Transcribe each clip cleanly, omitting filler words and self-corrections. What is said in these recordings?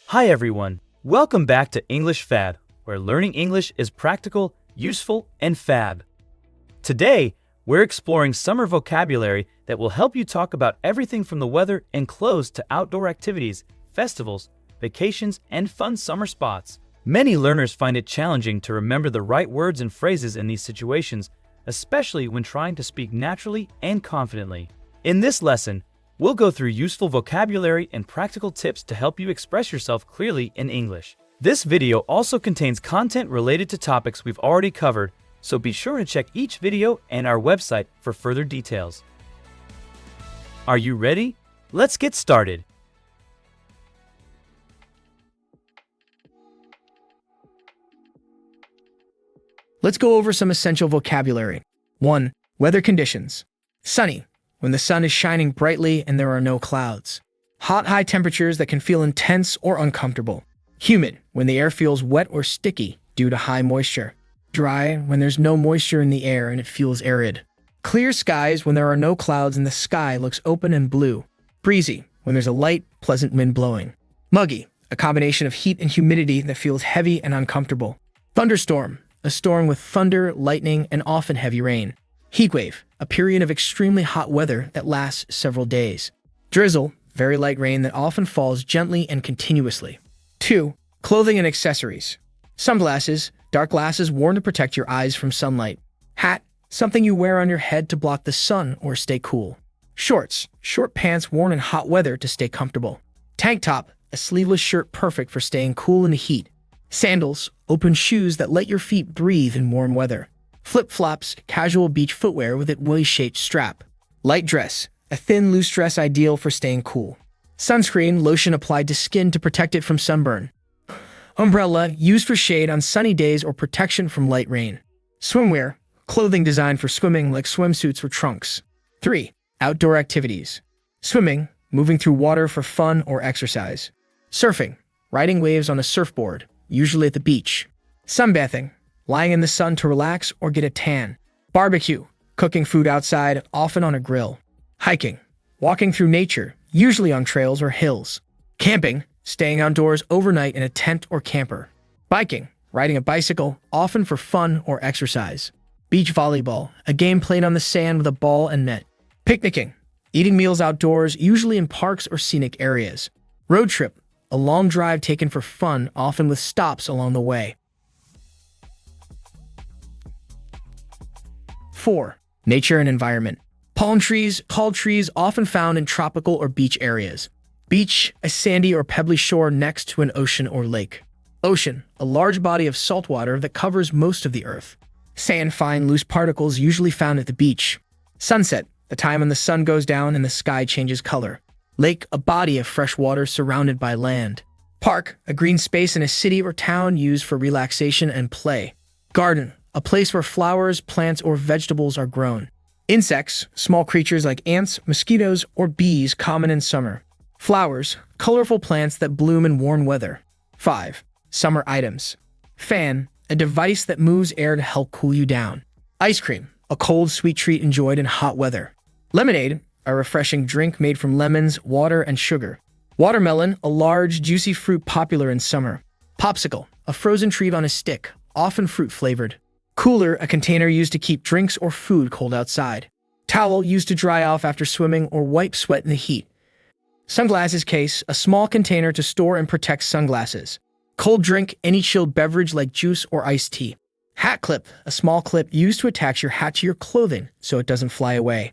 Hi everyone, welcome back to English Fab, where learning English is practical, useful, and fab. Today, we're exploring summer vocabulary that will help you talk about everything from the weather and clothes to outdoor activities, festivals, vacations, and fun summer spots. Many learners find it challenging to remember the right words and phrases in these situations, especially when trying to speak naturally and confidently. In this lesson, we'll go through useful vocabulary and practical tips to help you express yourself clearly in English. This video also contains content related to topics we've already covered, so be sure to check each video and our website for further details. Are you ready? Let's get started. Let's go over some essential vocabulary. 1. Weather conditions. Sunny, when the sun is shining brightly and there are no clouds. Hot, high temperatures that can feel intense or uncomfortable. Humid, when the air feels wet or sticky due to high moisture. Dry, when there's no moisture in the air and it feels arid. Clear skies, when there are no clouds and the sky looks open and blue. Breezy, when there's a light, pleasant wind blowing. Muggy, a combination of heat and humidity that feels heavy and uncomfortable. Thunderstorm, a storm with thunder, lightning, and often heavy rain. Heatwave, a period of extremely hot weather that lasts several days. Drizzle, very light rain that often falls gently and continuously. 2. Clothing and accessories. Sunglasses, dark glasses worn to protect your eyes from sunlight. Hat, something you wear on your head to block the sun or stay cool. Shorts, short pants worn in hot weather to stay comfortable. Tank top, a sleeveless shirt perfect for staying cool in the heat. Sandals, open shoes that let your feet breathe in warm weather. Flip-flops, casual beach footwear with a way-shaped strap. Light dress, a thin, loose dress ideal for staying cool. Sunscreen, lotion applied to skin to protect it from sunburn. Umbrella, used for shade on sunny days or protection from light rain. Swimwear, clothing designed for swimming like swimsuits or trunks. 3. Outdoor activities. Swimming, moving through water for fun or exercise. Surfing, riding waves on a surfboard, usually at the beach. Sunbathing, lying in the sun to relax or get a tan. Barbecue, cooking food outside, often on a grill. Hiking, walking through nature, usually on trails or hills. Camping, staying outdoors overnight in a tent or camper. Biking, riding a bicycle, often for fun or exercise. Beach volleyball, a game played on the sand with a ball and net. Picnicking, eating meals outdoors, usually in parks or scenic areas. Road trip, a long drive taken for fun, often with stops along the way. 4. Nature and environment. Palm trees, tall trees often found in tropical or beach areas. Beach, a sandy or pebbly shore next to an ocean or lake. Ocean, a large body of salt water that covers most of the earth. Sand, fine, loose particles usually found at the beach. Sunset, the time when the sun goes down and the sky changes color. Lake, a body of fresh water surrounded by land. Park, a green space in a city or town used for relaxation and play. Garden, a place where flowers, plants, or vegetables are grown. Insects, small creatures like ants, mosquitoes, or bees common in summer. Flowers, colorful plants that bloom in warm weather. 5. Summer items. Fan, a device that moves air to help cool you down. Ice cream, a cold, sweet treat enjoyed in hot weather. Lemonade, a refreshing drink made from lemons, water, and sugar. Watermelon, a large, juicy fruit popular in summer. Popsicle, a frozen treat on a stick, often fruit-flavored. Cooler, a container used to keep drinks or food cold outside. Towel, used to dry off after swimming or wipe sweat in the heat. Sunglasses case, a small container to store and protect sunglasses. Cold drink, any chilled beverage like juice or iced tea. Hat clip, a small clip used to attach your hat to your clothing so it doesn't fly away.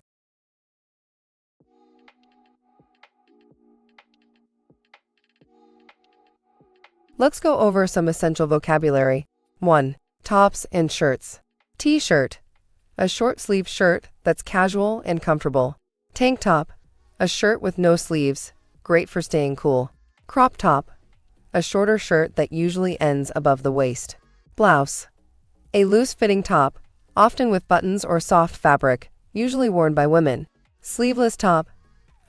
Let's go over some essential vocabulary. 1. Tops and shirts. T-shirt, a short-sleeved shirt that's casual and comfortable. Tank top, a shirt with no sleeves, great for staying cool. Crop top, a shorter shirt that usually ends above the waist. Blouse, a loose-fitting top, often with buttons or soft fabric, usually worn by women. Sleeveless top,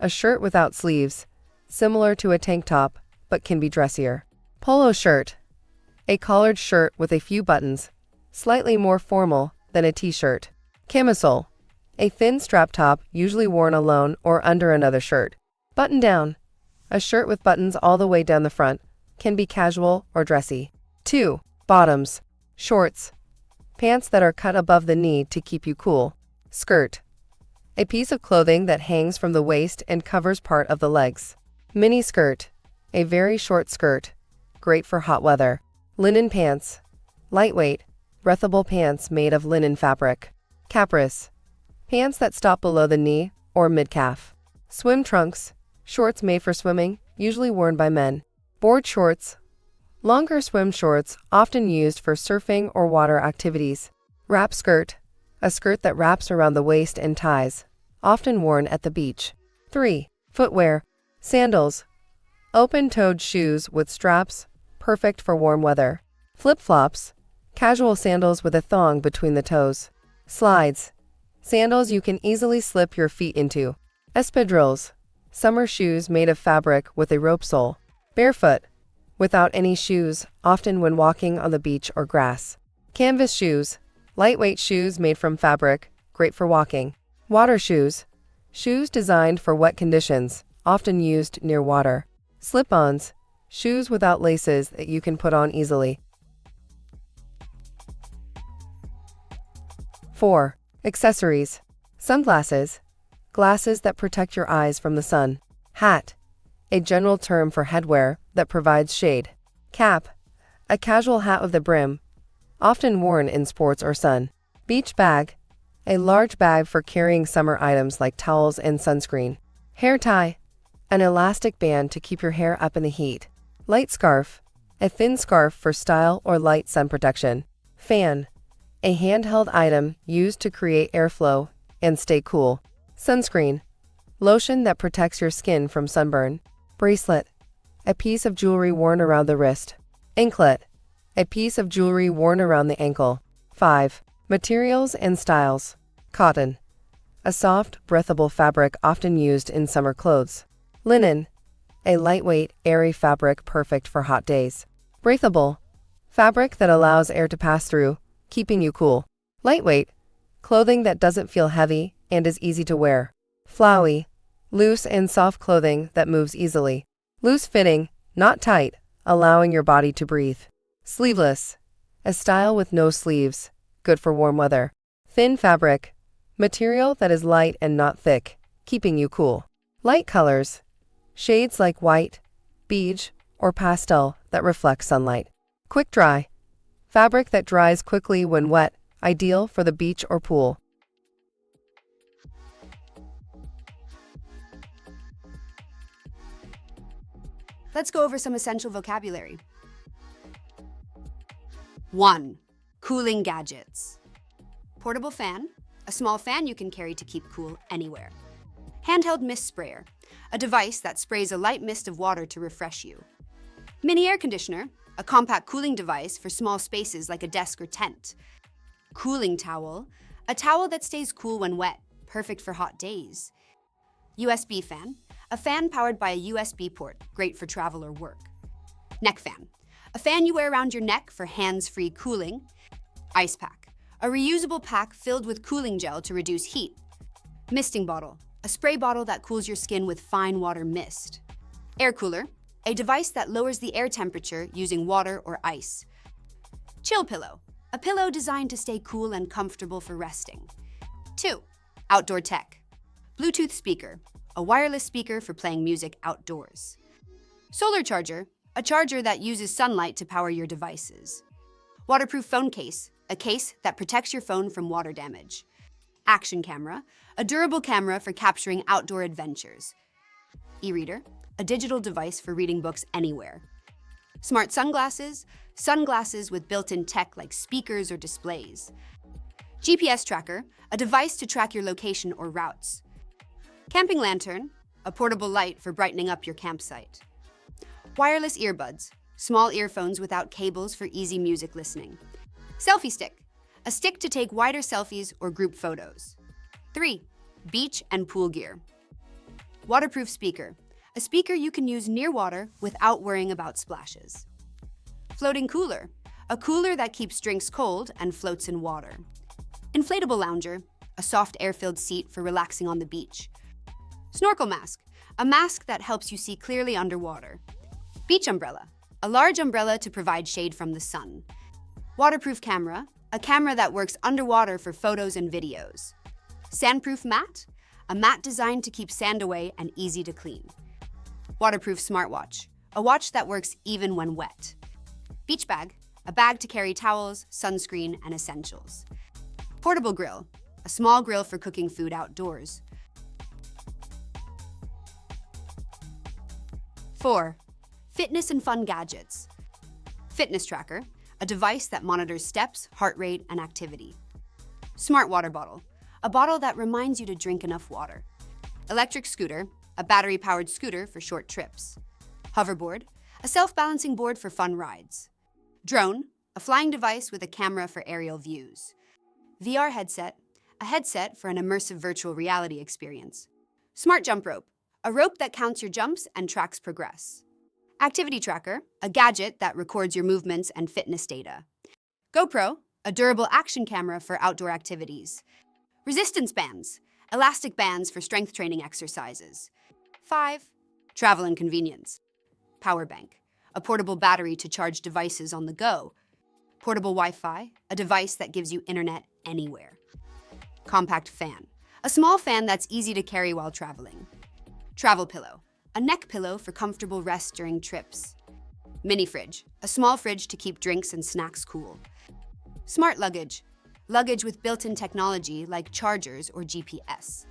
a shirt without sleeves, similar to a tank top, but can be dressier. Polo shirt, a collared shirt with a few buttons, slightly more formal than a t-shirt. Camisole, a thin strap top usually worn alone or under another shirt. Button down, a shirt with buttons all the way down the front, can be casual or dressy. 2. Bottoms. Shorts. Pants that are cut above the knee to keep you cool. Skirt. A piece of clothing that hangs from the waist and covers part of the legs. Mini skirt. A very short skirt. Great for hot weather. Linen pants. Lightweight, breathable pants made of linen fabric. Capris. Pants that stop below the knee or mid-calf. Swim trunks. Shorts made for swimming, usually worn by men. Board shorts. Longer swim shorts, often used for surfing or water activities. Wrap skirt. A skirt that wraps around the waist and ties, often worn at the beach. 3. Footwear. Sandals. Open-toed shoes with straps, perfect for warm weather. Flip-flops. Casual sandals with a thong between the toes. Slides. Sandals you can easily slip your feet into. Espadrilles. Summer shoes made of fabric with a rope sole. Barefoot. Without any shoes, often when walking on the beach or grass. Canvas shoes. Lightweight shoes made from fabric, great for walking. Water shoes. Shoes designed for wet conditions, often used near water. Slip-ons. Shoes without laces that you can put on easily. 4. Accessories. Sunglasses. Glasses that protect your eyes from the sun. Hat. A general term for headwear that provides shade. Cap. A casual hat with a brim, often worn in sports or sun. Beach bag. A large bag for carrying summer items like towels and sunscreen. Hair tie. An elastic band to keep your hair up in the heat. Light scarf. A thin scarf for style or light sun protection. Fan. A handheld item used to create airflow and stay cool. Sunscreen. Lotion that protects your skin from sunburn. Bracelet. A piece of jewelry worn around the wrist. Anklet. A piece of jewelry worn around the ankle. 5. Materials and styles. Cotton. A soft, breathable fabric often used in summer clothes. Linen. A lightweight, airy fabric perfect for hot days. Breathable. Fabric that allows air to pass through, keeping you cool. Lightweight. Clothing that doesn't feel heavy and is easy to wear. Flowy. Loose and soft clothing that moves easily. Loose fitting, not tight, allowing your body to breathe. Sleeveless. A style with no sleeves, good for warm weather. Thin fabric. Material that is light and not thick, keeping you cool. Light colors. Shades like white, beige, or pastel that reflect sunlight. Quick dry. Fabric that dries quickly when wet, ideal for the beach or pool. Let's go over some essential vocabulary. 1. Cooling gadgets. Portable fan, a small fan you can carry to keep cool anywhere. Handheld mist sprayer, a device that sprays a light mist of water to refresh you. Mini air conditioner, a compact cooling device for small spaces like a desk or tent. Cooling towel, a towel that stays cool when wet, perfect for hot days. USB fan, a fan powered by a USB port, great for travel or work. Neck fan, a fan you wear around your neck for hands-free cooling. Ice pack, a reusable pack filled with cooling gel to reduce heat. Misting bottle, a spray bottle that cools your skin with fine water mist. Air cooler, a device that lowers the air temperature using water or ice. Chill pillow, a pillow designed to stay cool and comfortable for resting. 2. Outdoor tech. Bluetooth speaker, a wireless speaker for playing music outdoors. Solar charger, a charger that uses sunlight to power your devices. Waterproof phone case, a case that protects your phone from water damage. Action camera, a durable camera for capturing outdoor adventures. E-reader, a digital device for reading books anywhere. Smart sunglasses, sunglasses with built-in tech like speakers or displays. GPS tracker, a device to track your location or routes. Camping lantern, a portable light for brightening up your campsite. Wireless earbuds, small earphones without cables for easy music listening. Selfie stick, a stick to take wider selfies or group photos. 3. Beach and pool gear. Waterproof speaker, a speaker you can use near water without worrying about splashes. Floating cooler, a cooler that keeps drinks cold and floats in water. Inflatable lounger, a soft air-filled seat for relaxing on the beach. Snorkel mask, a mask that helps you see clearly underwater. Beach umbrella, a large umbrella to provide shade from the sun. Waterproof camera, a camera that works underwater for photos and videos. Sandproof mat, a mat designed to keep sand away and easy to clean. Waterproof smartwatch, a watch that works even when wet. Beach bag, a bag to carry towels, sunscreen, and essentials. Portable grill, a small grill for cooking food outdoors. 4. Fitness and fun gadgets. Fitness tracker, a device that monitors steps, heart rate, and activity. Smart water bottle, a bottle that reminds you to drink enough water. Electric scooter, a battery-powered scooter for short trips. Hoverboard, a self-balancing board for fun rides. Drone, a flying device with a camera for aerial views. VR headset, a headset for an immersive virtual reality experience. Smart jump rope, a rope that counts your jumps and tracks progress. Activity tracker, a gadget that records your movements and fitness data. GoPro, a durable action camera for outdoor activities. Resistance bands, elastic bands for strength training exercises. 5. Travel and convenience. Power bank, a portable battery to charge devices on the go. Portable Wi-Fi, a device that gives you internet anywhere. Compact fan, a small fan that's easy to carry while traveling. Travel pillow, a neck pillow for comfortable rest during trips. Mini fridge, a small fridge to keep drinks and snacks cool. Smart luggage, luggage with built-in technology like chargers or GPS.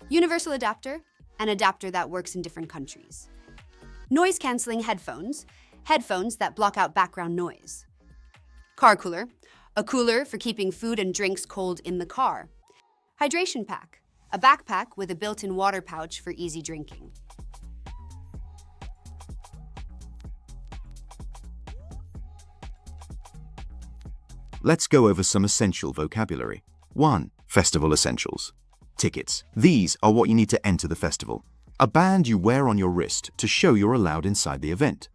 Universal adapter, an adapter that works in different countries. Noise-canceling headphones, headphones that block out background noise. Car cooler, a cooler for keeping food and drinks cold in the car. Hydration pack, a backpack with a built-in water pouch for easy drinking. Let's go over some essential vocabulary. 1. Festival essentials. Tickets. These are what you need to enter the festival. A band you wear on your wrist to show you're allowed inside the event.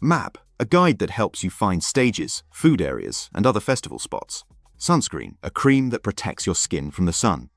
Map. A guide that helps you find stages, food areas, and other festival spots. Sunscreen. A cream that protects your skin from the sun.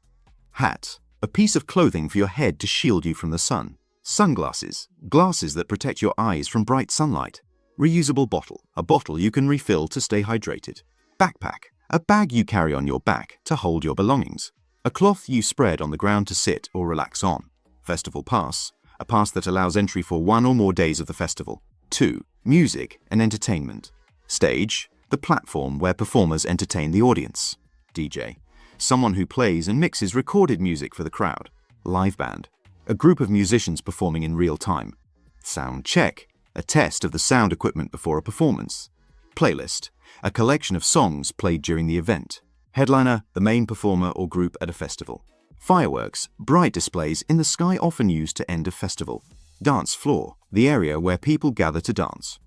Hat. A piece of clothing for your head to shield you from the sun. Sunglasses. Glasses that protect your eyes from bright sunlight. Reusable bottle. A bottle you can refill to stay hydrated. Backpack, a bag you carry on your back to hold your belongings. A cloth you spread on the ground to sit or relax on. Festival pass, a pass that allows entry for 1 or more days of the festival. 2. Music and entertainment. Stage, the platform where performers entertain the audience. DJ, someone who plays and mixes recorded music for the crowd. Live band, a group of musicians performing in real time. Sound check, a test of the sound equipment before a performance. Playlist, a collection of songs played during the event. Headliner, the main performer or group at a festival. Fireworks, bright displays in the sky often used to end a festival. Dance floor, the area where people gather to dance.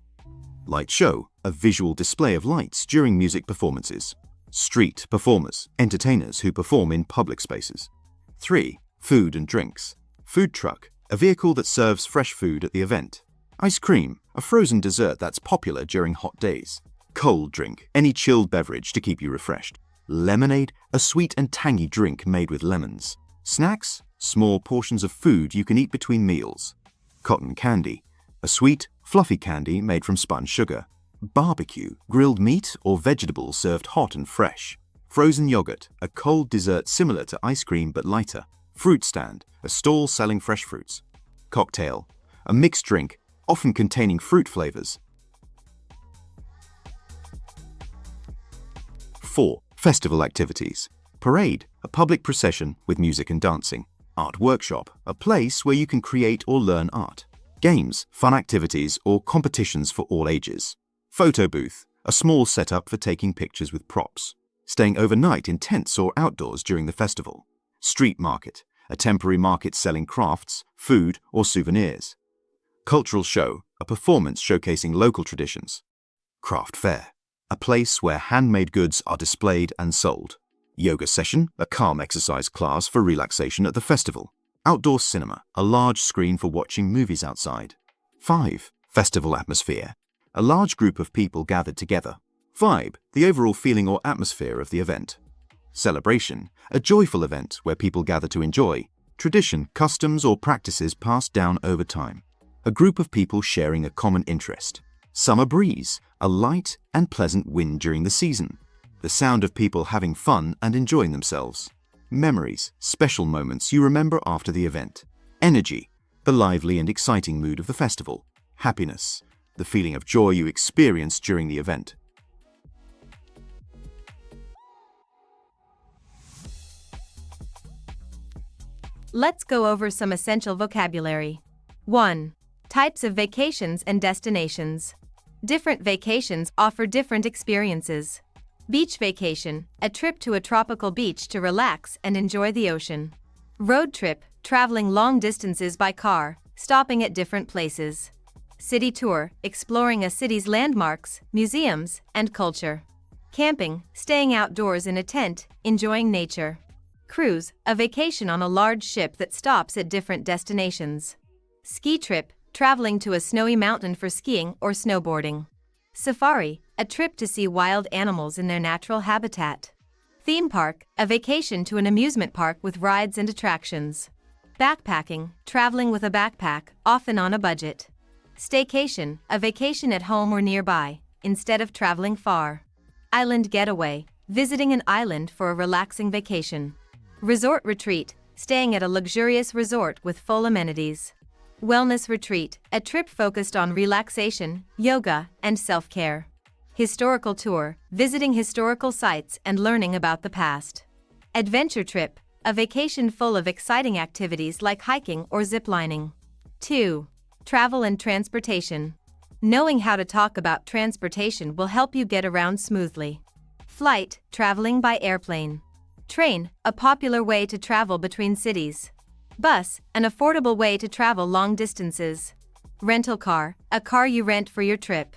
Light show, a visual display of lights during music performances. Street performers, entertainers who perform in public spaces. 3. Food and drinks. Food truck, a vehicle that serves fresh food at the event. Ice cream, a frozen dessert that's popular during hot days. Cold drink, any chilled beverage to keep you refreshed. Lemonade, a sweet and tangy drink made with lemons. Snacks, small portions of food you can eat between meals. Cotton candy, a sweet, fluffy candy made from spun sugar. Barbecue, grilled meat or vegetables served hot and fresh. Frozen yogurt, a cold dessert similar to ice cream but lighter. Fruit stand, a stall selling fresh fruits. Cocktail, a mixed drink, often containing fruit flavors. 4. Festival activities. Parade, a public procession with music and dancing. Art workshop, a place where you can create or learn art. Games, fun activities or competitions for all ages. Photo booth, a small setup for taking pictures with props. Staying overnight in tents or outdoors during the festival. Street market, a temporary market selling crafts, food or souvenirs. Cultural show, a performance showcasing local traditions. Craft fair, a place where handmade goods are displayed and sold. Yoga session, a calm exercise class for relaxation at the festival. Outdoor cinema, a large screen for watching movies outside. 5. Festival atmosphere, a large group of people gathered together. Vibe, the overall feeling or atmosphere of the event. Celebration, a joyful event where people gather to enjoy. Tradition, customs or practices passed down over time. A group of people sharing a common interest. Summer breeze, a light and pleasant wind during the season. The sound of people having fun and enjoying themselves. Memories, special moments you remember after the event. Energy, the lively and exciting mood of the festival. Happiness, the feeling of joy you experience during the event. Let's go over some essential vocabulary. 1. Types of vacations and destinations. Different vacations offer different experiences. Beach vacation, a trip to a tropical beach to relax and enjoy the ocean. Road trip, traveling long distances by car, stopping at different places. City tour, exploring a city's landmarks, museums, and culture. Camping, staying outdoors in a tent, enjoying nature. Cruise, a vacation on a large ship that stops at different destinations. Ski trip, traveling to a snowy mountain for skiing or snowboarding. Safari, a trip to see wild animals in their natural habitat. Theme park, a vacation to an amusement park with rides and attractions. Backpacking, traveling with a backpack, often on a budget. Staycation, a vacation at home or nearby, instead of traveling far. Island getaway, visiting an island for a relaxing vacation. Resort retreat, staying at a luxurious resort with full amenities. Wellness retreat, a trip focused on relaxation, yoga, and self-care. Historical tour, visiting historical sites and learning about the past. Adventure trip, a vacation full of exciting activities like hiking or ziplining. 2. Travel and transportation. Knowing how to talk about transportation will help you get around smoothly. Flight, traveling by airplane. Train, a popular way to travel between cities. Bus, an affordable way to travel long distances. Rental car, a car you rent for your trip.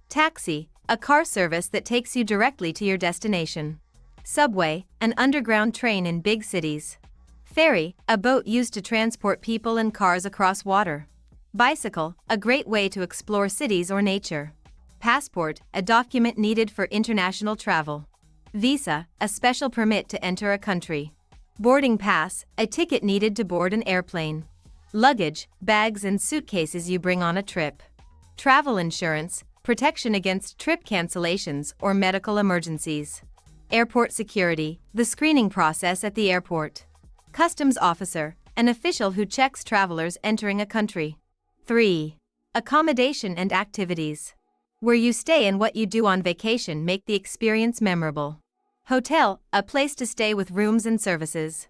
Taxi, a car service that takes you directly to your destination. Subway, an underground train in big cities. Ferry, a boat used to transport people and cars across water. Bicycle, a great way to explore cities or nature. Passport, a document needed for international travel. Visa, a special permit to enter a country. Boarding pass, a ticket needed to board an airplane. Luggage, bags and suitcases you bring on a trip. Travel insurance, protection against trip cancellations or medical emergencies. Airport security, the screening process at the airport. Customs officer, an official who checks travelers entering a country. 3. Accommodation and activities. Where you stay and what you do on vacation make the experience memorable. Hotel, a place to stay with rooms and services.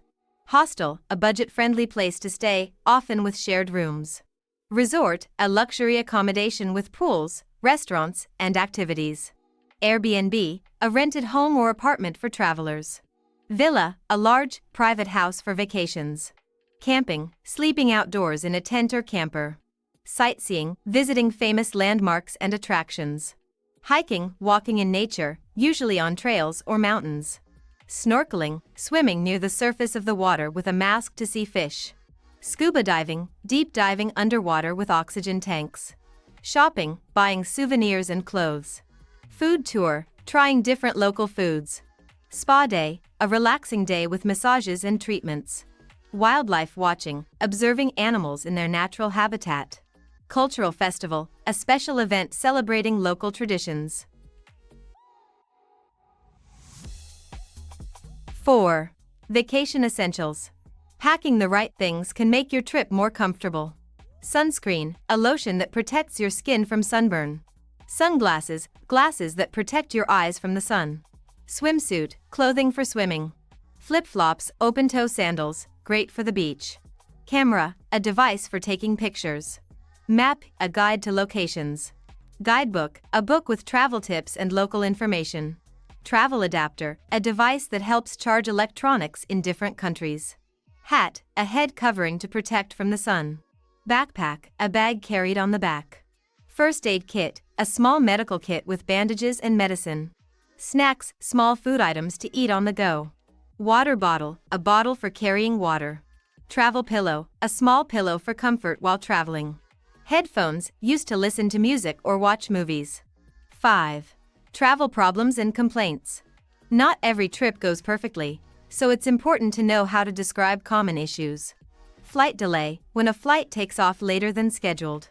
Hostel, a budget-friendly place to stay, often with shared rooms. Resort, a luxury accommodation with pools, restaurants, and activities. Airbnb, a rented home or apartment for travelers. Villa, a large, private house for vacations. Camping, sleeping outdoors in a tent or camper. Sightseeing, visiting famous landmarks and attractions. Hiking, walking in nature, usually on trails or mountains. Snorkeling, swimming near the surface of the water with a mask to see fish. Scuba diving, deep diving underwater with oxygen tanks. Shopping, buying souvenirs and clothes. Food tour, trying different local foods. Spa day, a relaxing day with massages and treatments. Wildlife watching, observing animals in their natural habitat. Cultural festival, a special event celebrating local traditions. 4. Vacation essentials. Packing the right things can make your trip more comfortable. Sunscreen, a lotion that protects your skin from sunburn. Sunglasses, glasses that protect your eyes from the sun. Swimsuit, clothing for swimming. Flip-flops, open-toe sandals, great for the beach. Camera, a device for taking pictures. Map, a guide to locations. Guidebook, a book with travel tips and local information. Travel adapter, a device that helps charge electronics in different countries. Hat, a head covering to protect from the sun. Backpack, a bag carried on the back. First aid kit, a small medical kit with bandages and medicine. Snacks, small food items to eat on the go. Water bottle, a bottle for carrying water. Travel pillow, a small pillow for comfort while traveling. Headphones, used to listen to music or watch movies. 5. Travel problems and complaints. Not every trip goes perfectly, so it's important to know how to describe common issues. Flight delay, when a flight takes off later than scheduled.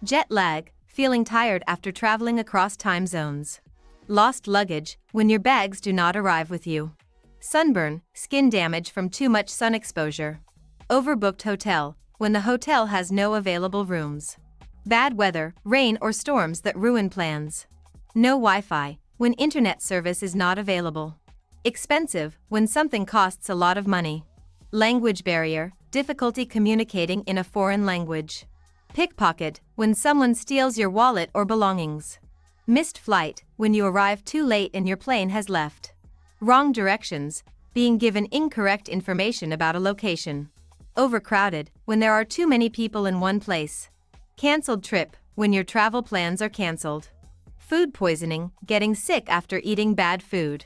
Jet lag, feeling tired after traveling across time zones. Lost luggage, when your bags do not arrive with you. Sunburn, skin damage from too much sun exposure. Overbooked hotel, when the hotel has no available rooms. Bad weather, rain or storms that ruin plans. No Wi-Fi, when internet service is not available. Expensive, when something costs a lot of money. Language barrier, difficulty communicating in a foreign language. Pickpocket, when someone steals your wallet or belongings. Missed flight, when you arrive too late and your plane has left. Wrong directions, being given incorrect information about a location. Overcrowded, when there are too many people in one place. Cancelled trip, when your travel plans are cancelled. Food poisoning, getting sick after eating bad food.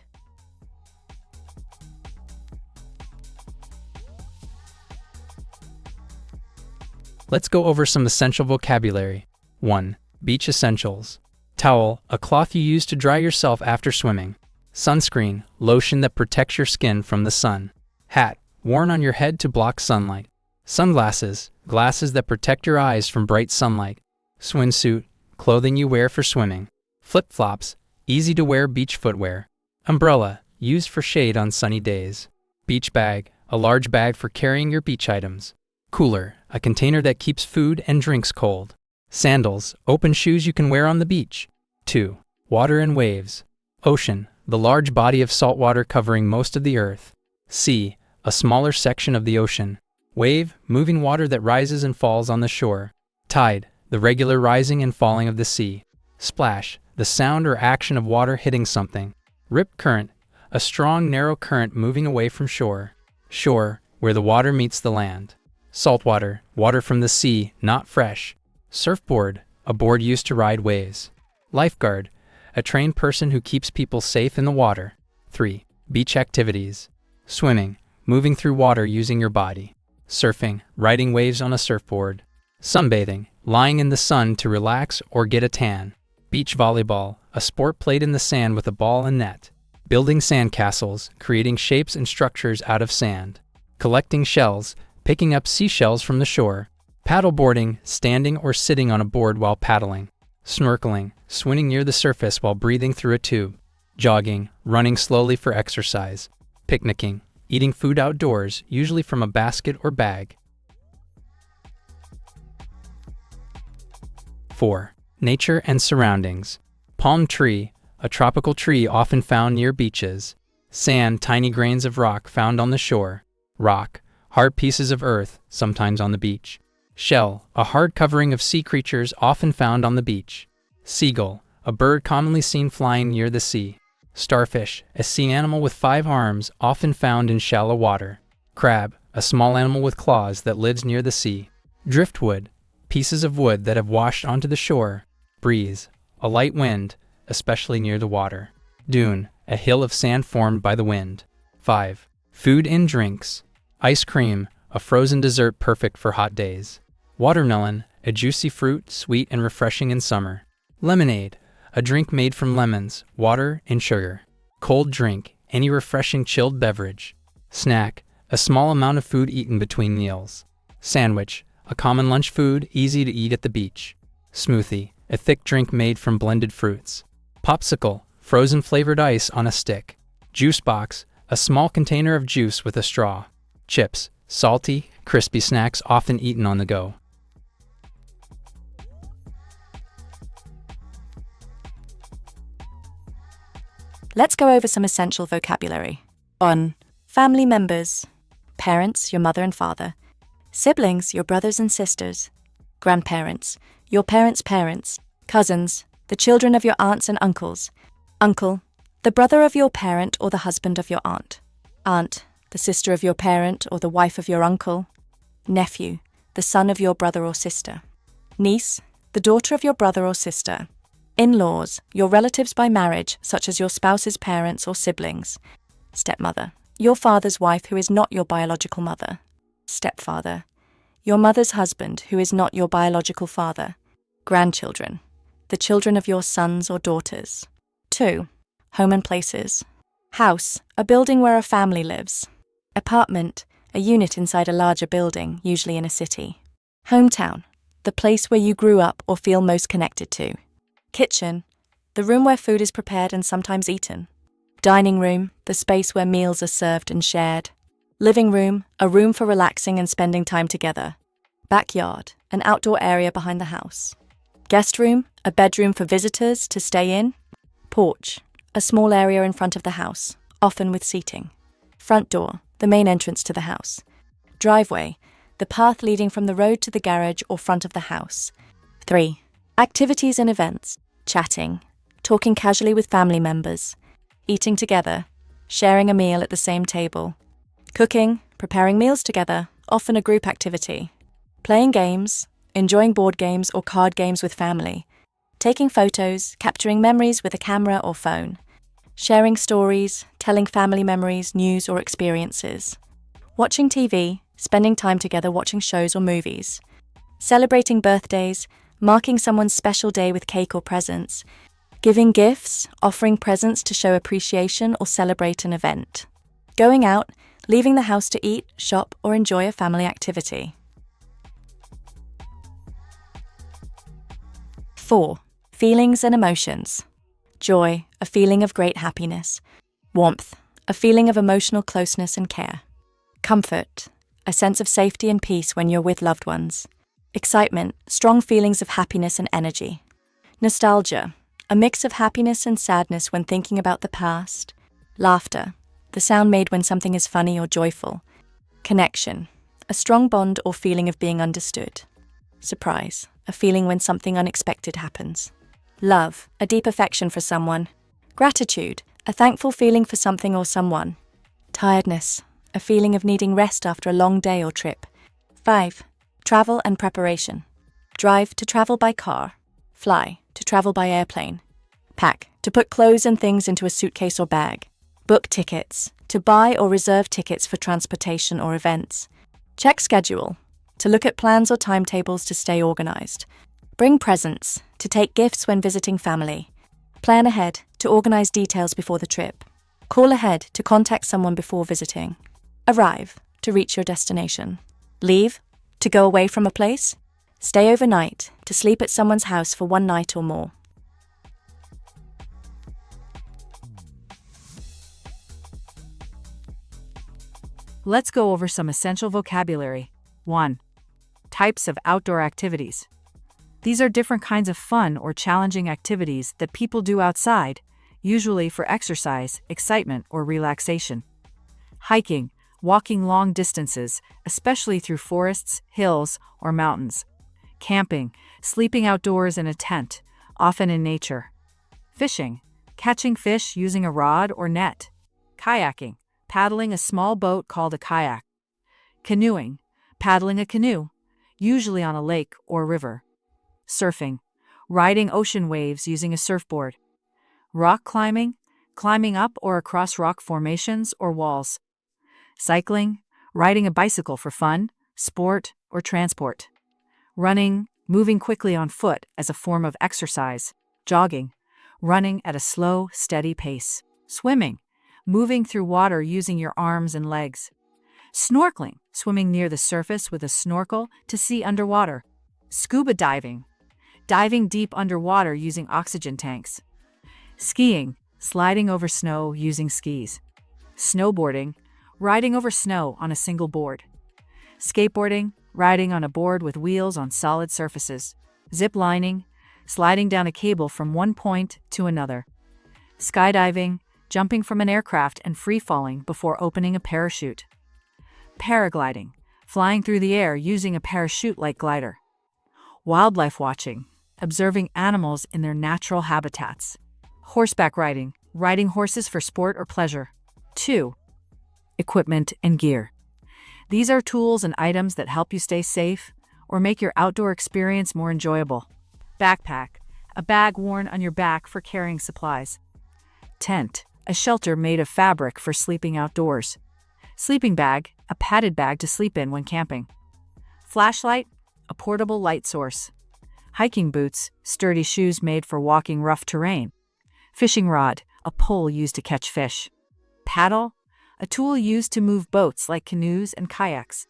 Let's go over some essential vocabulary. 1. Beach essentials. Towel, a cloth you use to dry yourself after swimming. Sunscreen, lotion that protects your skin from the sun. Hat, worn on your head to block sunlight. Sunglasses, glasses that protect your eyes from bright sunlight. Swimsuit, clothing you wear for swimming. Flip-flops, easy to wear beach footwear. Umbrella, used for shade on sunny days. Beach bag, a large bag for carrying your beach items. Cooler, a container that keeps food and drinks cold. Sandals, open shoes you can wear on the beach. 2. Water and waves. Ocean, the large body of salt water covering most of the earth. Sea, a smaller section of the ocean. Wave, moving water that rises and falls on the shore. Tide, the regular rising and falling of the sea. Splash, the sound or action of water hitting something. Rip current, a strong, narrow current moving away from shore. Shore, where the water meets the land. Saltwater, water from the sea, not fresh. Surfboard, a board used to ride waves. Lifeguard, a trained person who keeps people safe in the water. 3. Beach activities. Swimming, moving through water using your body. Surfing, riding waves on a surfboard. Sunbathing, lying in the sun to relax or get a tan. Beach volleyball, a sport played in the sand with a ball and net. Building sandcastles, creating shapes and structures out of sand. Collecting shells, picking up seashells from the shore. Paddleboarding, standing or sitting on a board while paddling. Snorkeling, swimming near the surface while breathing through a tube. Jogging, running slowly for exercise. Picnicking, eating food outdoors, usually from a basket or bag. 4. Nature and surroundings. Palm tree, a tropical tree often found near beaches. Sand, tiny grains of rock found on the shore. Rock, hard pieces of earth, sometimes on the beach. Shell, a hard covering of sea creatures often found on the beach. Seagull, a bird commonly seen flying near the sea. Starfish, a sea animal with 5 arms, often found in shallow water. Crab, a small animal with claws that lives near the sea. Driftwood, pieces of wood that have washed onto the shore. Breeze, a light wind, especially near the water. Dune, a hill of sand formed by the wind. 5. Food and drinks. Ice cream, a frozen dessert perfect for hot days. Watermelon, a juicy fruit, sweet and refreshing in summer. Lemonade, a drink made from lemons, water, and sugar. Cold drink, any refreshing chilled beverage. Snack, a small amount of food eaten between meals. Sandwich, a common lunch food, easy to eat at the beach. Smoothie, a thick drink made from blended fruits. Popsicle, frozen flavored ice on a stick. Juice box, a small container of juice with a straw. Chips, salty, crispy snacks often eaten on the go. Let's go over some essential vocabulary. On family members, parents, your mother and father, siblings, your brothers and sisters, grandparents, your parents' parents, cousins, the children of your aunts and uncles, uncle, the brother of your parent or the husband of your aunt, aunt, the sister of your parent or the wife of your uncle, nephew, the son of your brother or sister, niece, the daughter of your brother or sister, in-laws, your relatives by marriage, such as your spouse's parents or siblings, stepmother, your father's wife who is not your biological mother, stepfather, your mother's husband who is not your biological father, grandchildren, the children of your sons or daughters. 2. Home and places. House, a building where a family lives. Apartment, a unit inside a larger building, usually in a city. Hometown, the place where you grew up or feel most connected to. Kitchen, the room where food is prepared and sometimes eaten. Dining room, the space where meals are served and shared. Living room, a room for relaxing and spending time together. Backyard, an outdoor area behind the house. Guest room, a bedroom for visitors to stay in. Porch, a small area in front of the house, often with seating. Front door, the main entrance to the house. Driveway, the path leading from the road to the garage or front of the house. 3. Activities and events. Chatting, talking casually with family members. Eating together, sharing a meal at the same table. Cooking, preparing meals together, often a group activity. Playing games, enjoying board games or card games with family. Taking photos, capturing memories with a camera or phone. Sharing stories, telling family memories, news or experiences. Watching TV, spending time together watching shows or movies. Celebrating birthdays, marking someone's special day with cake or presents. Giving gifts, offering presents to show appreciation or celebrate an event. Going out, leaving the house to eat, shop or enjoy a family activity. 4. Feelings and emotions. Joy, a feeling of great happiness. Warmth, a feeling of emotional closeness and care. Comfort, a sense of safety and peace when you're with loved ones. Excitement, strong feelings of happiness and energy. Nostalgia, a mix of happiness and sadness when thinking about the past. Laughter, the sound made when something is funny or joyful. Connection, a strong bond or feeling of being understood. Surprise, a feeling when something unexpected happens. Love, a deep affection for someone. Gratitude, a thankful feeling for something or someone. Tiredness, a feeling of needing rest after a long day or trip. 5. Travel and preparation. Drive, to travel by car. Fly, to travel by airplane. Pack, to put clothes and things into a suitcase or bag. Book tickets, to buy or reserve tickets for transportation or events. Check schedule, to look at plans or timetables to stay organized. Bring presents, to take gifts when visiting family. Plan ahead, to organize details before the trip. Call ahead, to contact someone before visiting. Arrive, to reach your destination. Leave, to go away from a place. Stay overnight, to sleep at someone's house for one night or more. Let's go over some essential vocabulary. 1. Types of outdoor activities. These are different kinds of fun or challenging activities that people do outside, usually for exercise, excitement, or relaxation. Hiking, walking long distances, especially through forests, hills, or mountains. Camping, sleeping outdoors in a tent, often in nature. Fishing, catching fish using a rod or net. Kayaking, paddling a small boat called a kayak. Canoeing, paddling a canoe, usually on a lake or river. Surfing, riding ocean waves using a surfboard. Rock climbing, climbing up or across rock formations or walls. Cycling, riding a bicycle for fun, sport, or transport. Running, moving quickly on foot as a form of exercise. Jogging, running at a slow, steady pace. Swimming, moving through water using your arms and legs. Snorkeling, swimming near the surface with a snorkel to see underwater. Scuba diving, diving deep underwater using oxygen tanks. Skiing, sliding over snow using skis. Snowboarding, riding over snow on a single board. Skateboarding, riding on a board with wheels on solid surfaces. Zip lining, sliding down a cable from one point to another. Skydiving, jumping from an aircraft and free-falling before opening a parachute. Paragliding, flying through the air using a parachute-like glider. Wildlife watching, observing animals in their natural habitats. Horseback riding, riding horses for sport or pleasure. 2. Equipment and gear. These are tools and items that help you stay safe or make your outdoor experience more enjoyable. Backpack, a bag worn on your back for carrying supplies. Tent, a shelter made of fabric for sleeping outdoors. Sleeping bag, a padded bag to sleep in when camping. Flashlight, a portable light source. Hiking boots, sturdy shoes made for walking rough terrain. Fishing rod, a pole used to catch fish. Paddle, a tool used to move boats like canoes and kayaks.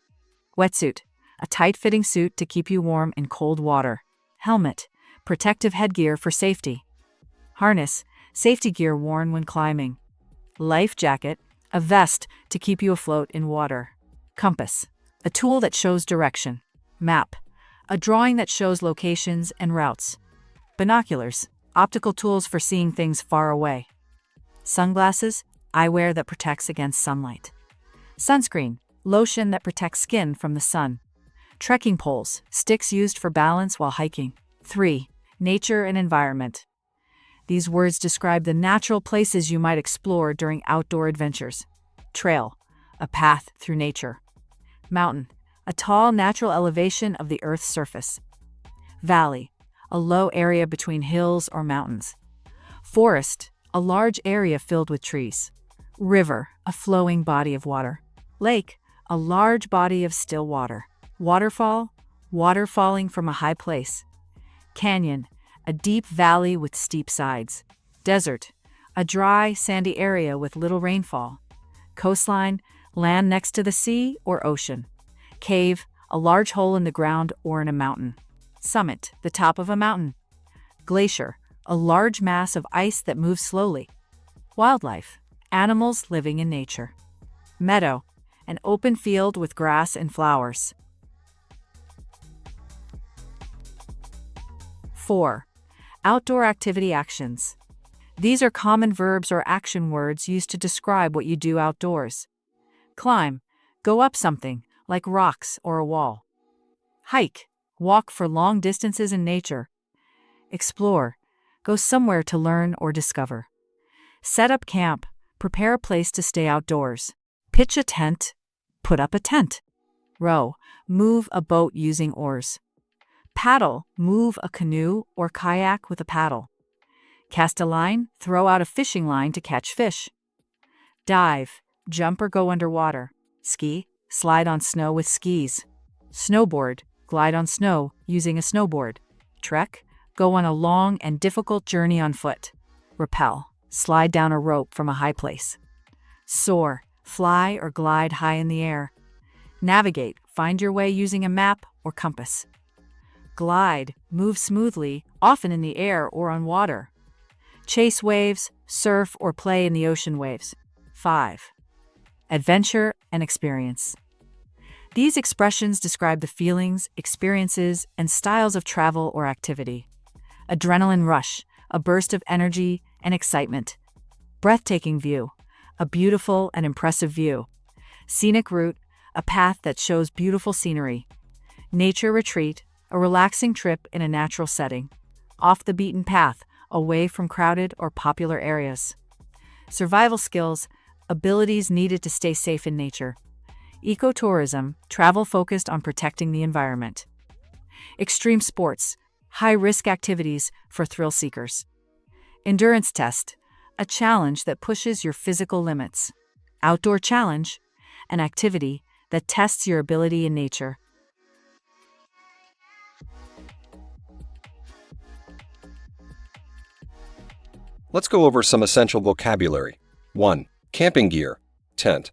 Wetsuit, a tight-fitting suit to keep you warm in cold water. Helmet, protective headgear for safety. Harness, safety gear worn when climbing. Life jacket, a vest to keep you afloat in water. Compass, a tool that shows direction. Map, a drawing that shows locations and routes. Binoculars, optical tools for seeing things far away. Sunglasses, eyewear that protects against sunlight. Sunscreen, lotion that protects skin from the sun. Trekking poles, sticks used for balance while hiking. 3. Nature and environment. These words describe the natural places you might explore during outdoor adventures. Trail, a path through nature. Mountain, a tall natural elevation of the Earth's surface. Valley, a low area between hills or mountains. Forest, a large area filled with trees. River, a flowing body of water. Lake, a large body of still water. Waterfall, water falling from a high place. Canyon, a deep valley with steep sides. Desert, a dry, sandy area with little rainfall. Coastline, land next to the sea or ocean. Cave, a large hole in the ground or in a mountain. Summit, the top of a mountain. Glacier, a large mass of ice that moves slowly. Wildlife, animals living in nature. Meadow, an open field with grass and flowers. 4. Outdoor activity actions. These are common verbs or action words used to describe what you do outdoors. Climb, go up something, like rocks or a wall. Hike, walk for long distances in nature. Explore, go somewhere to learn or discover. Set up camp, prepare a place to stay outdoors. Pitch a tent, put up a tent. Row, move a boat using oars. Paddle, move a canoe or kayak with a paddle. Cast a line, throw out a fishing line to catch fish. Dive, jump or go underwater. Ski, slide on snow with skis. Snowboard, glide on snow using a snowboard. Trek, go on a long and difficult journey on foot. Rappel, slide down a rope from a high place. Soar, fly or glide high in the air. Navigate, find your way using a map or compass. Glide, move smoothly, often in the air or on water. Chase waves, surf or play in the ocean waves. 5. Adventure and experience. These expressions describe the feelings, experiences, and styles of travel or activity. Adrenaline rush, a burst of energy and excitement. Breathtaking view, a beautiful and impressive view. Scenic route, a path that shows beautiful scenery. Nature retreat, a relaxing trip in a natural setting. Off the beaten path, away from crowded or popular areas. Survival skills, abilities needed to stay safe in nature. Ecotourism, travel focused on protecting the environment. Extreme sports, high-risk activities for thrill seekers. Endurance test, a challenge that pushes your physical limits. Outdoor challenge, an activity that tests your ability in nature. Let's go over some essential vocabulary. 1. Camping gear. Tent.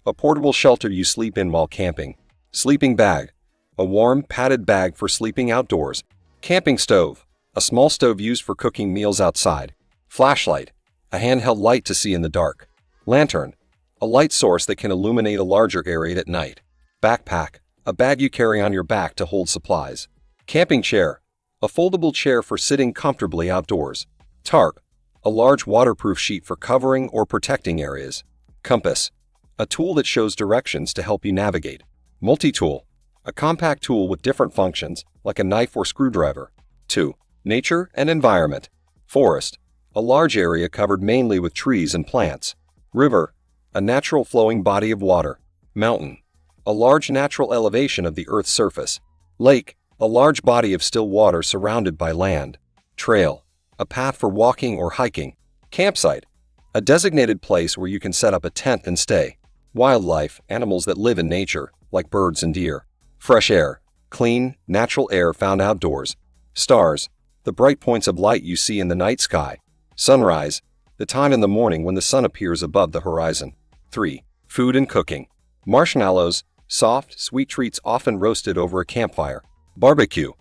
A portable shelter you sleep in while camping. Sleeping bag. A warm, padded bag for sleeping outdoors. Camping stove. A small stove used for cooking meals outside. Flashlight. A handheld light to see in the dark. Lantern. A light source that can illuminate a larger area at night. Backpack. A bag you carry on your back to hold supplies. Camping chair. A foldable chair for sitting comfortably outdoors. Tarp. A large waterproof sheet for covering or protecting areas. Compass. A tool that shows directions to help you navigate. Multi-tool. A compact tool with different functions, like a knife or screwdriver. 2. Nature and environment. Forest. A large area covered mainly with trees and plants. River. A natural flowing body of water. Mountain. A large natural elevation of the Earth's surface. Lake. A large body of still water surrounded by land. Trail. A path for walking or hiking. Campsite. A designated place where you can set up a tent and stay. Wildlife, animals that live in nature, like birds and deer. Fresh air. Clean, natural air found outdoors. Stars. The bright points of light you see in the night sky. Sunrise. The time in the morning when the sun appears above the horizon. 3. Food and cooking. Marshmallows, Soft, sweet treats often roasted over a campfire. Barbecue.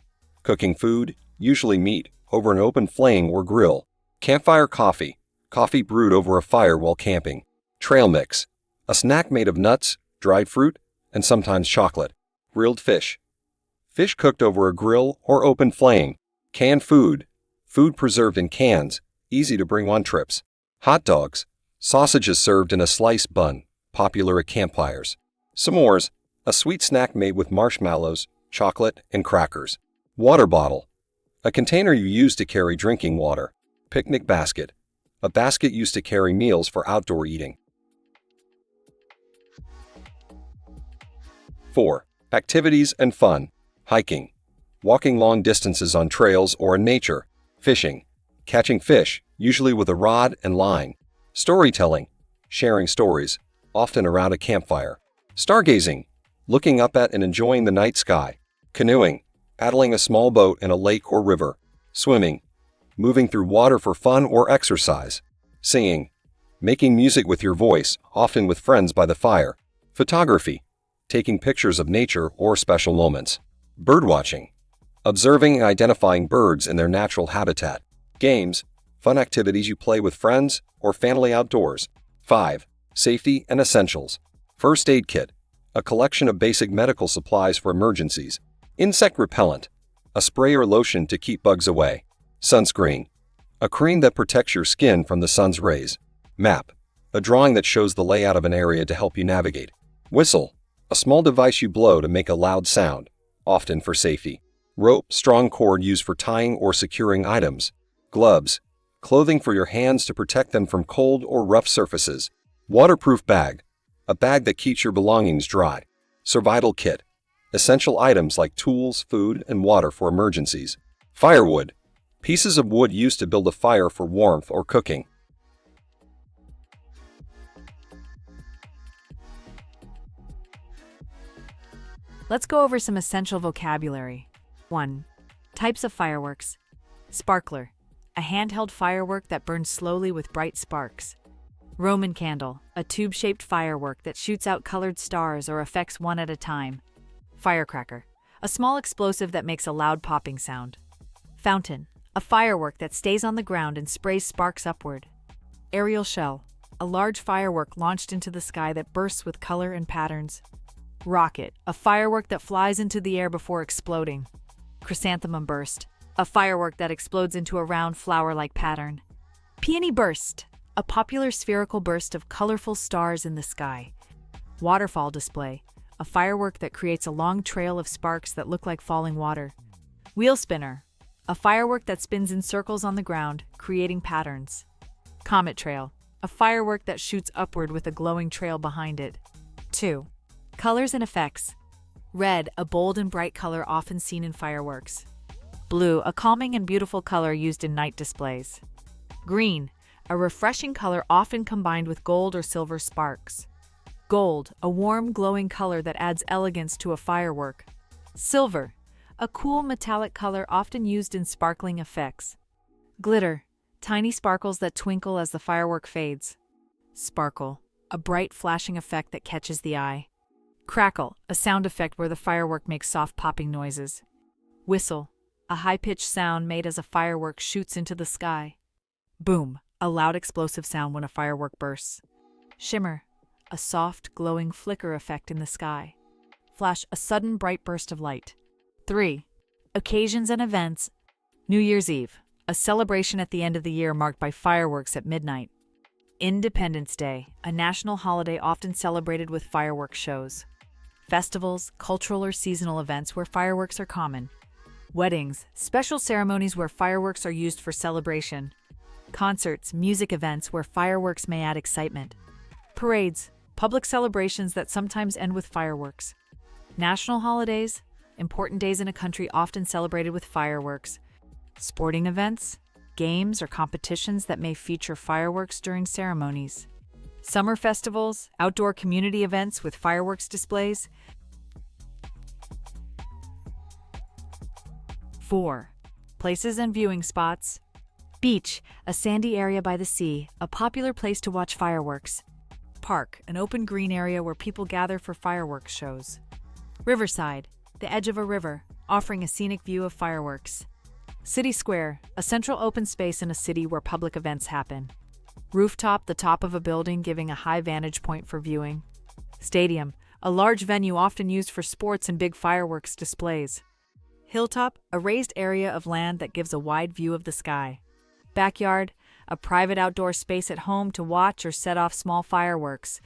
Cooking food, usually meat, over an open flame or grill. Campfire coffee. Coffee brewed over a fire while camping. Trail mix. A snack made of nuts, dried fruit, and sometimes chocolate. Grilled fish. Fish cooked over a grill or open flame. Canned food. Food preserved in cans, easy to bring on trips. Hot dogs. Sausages served in a sliced bun, popular at campfires. S'mores. A sweet snack made with marshmallows, chocolate, and crackers. Water bottle. A container you use to carry drinking water. Picnic basket. A basket used to carry meals for outdoor eating. 4. Activities and fun. Hiking. Walking long distances on trails or in nature. Fishing. Catching fish, usually with a rod and line. Storytelling. Sharing stories, often around a campfire. Stargazing. Looking up at and enjoying the night sky. Canoeing. Paddling a small boat in a lake or river. Swimming. Moving through water for fun or exercise. Singing. Making music with your voice, often with friends by the fire. Photography. Taking pictures of nature or special moments. Birdwatching. Observing and identifying birds in their natural habitat. Games. Fun activities you play with friends or family outdoors. 5. Safety and essentials. First aid kit. A collection of basic medical supplies for emergencies. Insect repellent. A spray or lotion to keep bugs away. Sunscreen. A cream that protects your skin from the sun's rays. Map. A drawing that shows the layout of an area to help you navigate. Whistle. A small device you blow to make a loud sound, often for safety. Rope, strong cord used for tying or securing items. Gloves. Clothing for your hands to protect them from cold or rough surfaces. Waterproof bag. A bag that keeps your belongings dry. Survival kit. Essential items like tools, food, and water for emergencies. Firewood. Pieces of wood used to build a fire for warmth or cooking. Let's go over some essential vocabulary. 1. Types of fireworks. Sparkler. A handheld firework that burns slowly with bright sparks. Roman candle. A tube-shaped firework that shoots out colored stars or effects one at a time. Firecracker. A small explosive that makes a loud popping sound. Fountain. A firework that stays on the ground and sprays sparks upward. Aerial shell. A large firework launched into the sky that bursts with color and patterns. Rocket. A firework that flies into the air before exploding. Chrysanthemum burst. A firework that explodes into a round flower-like pattern. Peony burst. A popular spherical burst of colorful stars in the sky. Waterfall display. A firework that creates a long trail of sparks that look like falling water. Wheel spinner. A firework that spins in circles on the ground, creating patterns. Comet trail. A firework that shoots upward with a glowing trail behind it. 2. Colors and effects. Red, a bold and bright color often seen in fireworks. Blue, a calming and beautiful color used in night displays. Green, a refreshing color often combined with gold or silver sparks. Gold, a warm, glowing color that adds elegance to a firework. Silver, a cool metallic color often used in sparkling effects. Glitter, tiny sparkles that twinkle as the firework fades. Sparkle, a bright flashing effect that catches the eye. Crackle, a sound effect where the firework makes soft popping noises. Whistle, a high-pitched sound made as a firework shoots into the sky. Boom, a loud explosive sound when a firework bursts. Shimmer, a soft, glowing flicker effect in the sky. Flash, a sudden bright burst of light. 3. Occasions and events. New Year's Eve, a celebration at the end of the year marked by fireworks at midnight. Independence Day, a national holiday often celebrated with fireworks shows. Festivals, cultural or seasonal events where fireworks are common. Weddings, special ceremonies where fireworks are used for celebration. Concerts, music events where fireworks may add excitement. Parades, public celebrations that sometimes end with fireworks. National holidays, important days in a country often celebrated with fireworks. Sporting events, games or competitions that may feature fireworks during ceremonies. Summer festivals, outdoor community events with fireworks displays. 4. Places and viewing spots. Beach, a sandy area by the sea, a popular place to watch fireworks. Park, an open green area where people gather for fireworks shows. Riverside, the edge of a river, offering a scenic view of fireworks. City Square, a central open space in a city where public events happen. Rooftop, the top of a building giving a high vantage point for viewing. Stadium, a large venue often used for sports and big fireworks displays. Hilltop, a raised area of land that gives a wide view of the sky. Backyard, a private outdoor space at home to watch or set off small fireworks.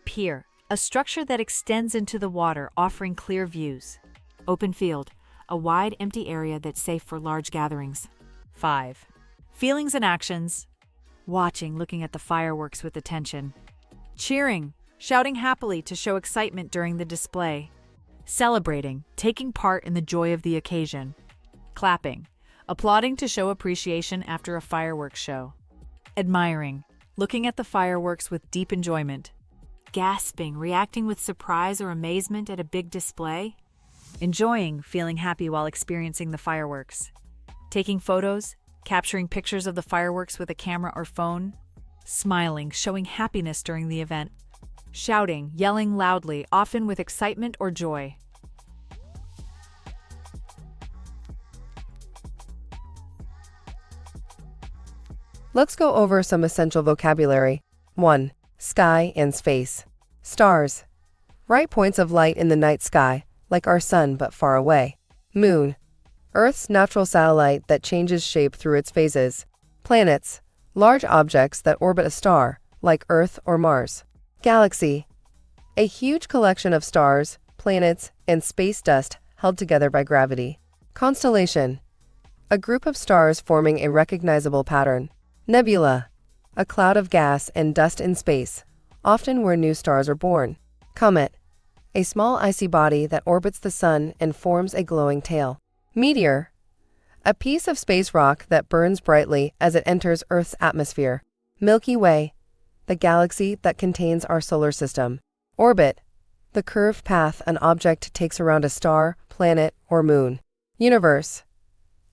Pier, a structure that extends into the water, offering clear views. Open field, a wide, empty area that's safe for large gatherings. 5. Feelings and actions. Watching, looking at the fireworks with attention. Cheering, shouting happily to show excitement during the display. Celebrating, taking part in the joy of the occasion. Clapping, applauding to show appreciation after a fireworks show. Admiring, looking at the fireworks with deep enjoyment. Gasping, reacting with surprise or amazement at a big display. Enjoying, feeling happy while experiencing the fireworks. Taking photos, capturing pictures of the fireworks with a camera or phone. Smiling, showing happiness during the event. Shouting, yelling loudly, often with excitement or joy. Let's go over some essential vocabulary. 1. Sky and space. Stars. Bright points of light in the night sky, like our sun but far away. Moon. Earth's natural satellite that changes shape through its phases. Planets. Large objects that orbit a star, like Earth or Mars. Galaxy. A huge collection of stars, planets, and space dust held together by gravity. Constellation. A group of stars forming a recognizable pattern. Nebula. A cloud of gas and dust in space, often where new stars are born. Comet. A small icy body that orbits the sun and forms a glowing tail. Meteor. A piece of space rock that burns brightly as it enters Earth's atmosphere. Milky Way. The galaxy that contains our solar system. Orbit. The curved path an object takes around a star, planet, or moon. Universe.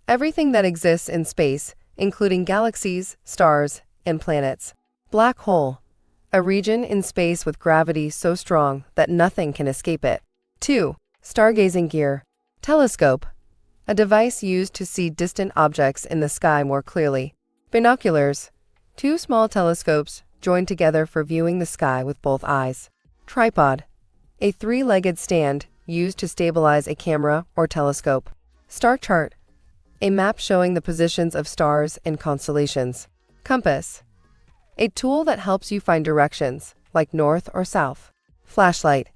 Everything that exists in space, including galaxies, stars, and planets. Black hole. A region in space with gravity so strong that nothing can escape it. 2. Stargazing gear. Telescope. A device used to see distant objects in the sky more clearly. Binoculars. Two small telescopes joined together for viewing the sky with both eyes. Tripod. A three-legged stand used to stabilize a camera or telescope. Star chart. A map showing the positions of stars and constellations. Compass. A tool that helps you find directions, like north or south. Flashlight.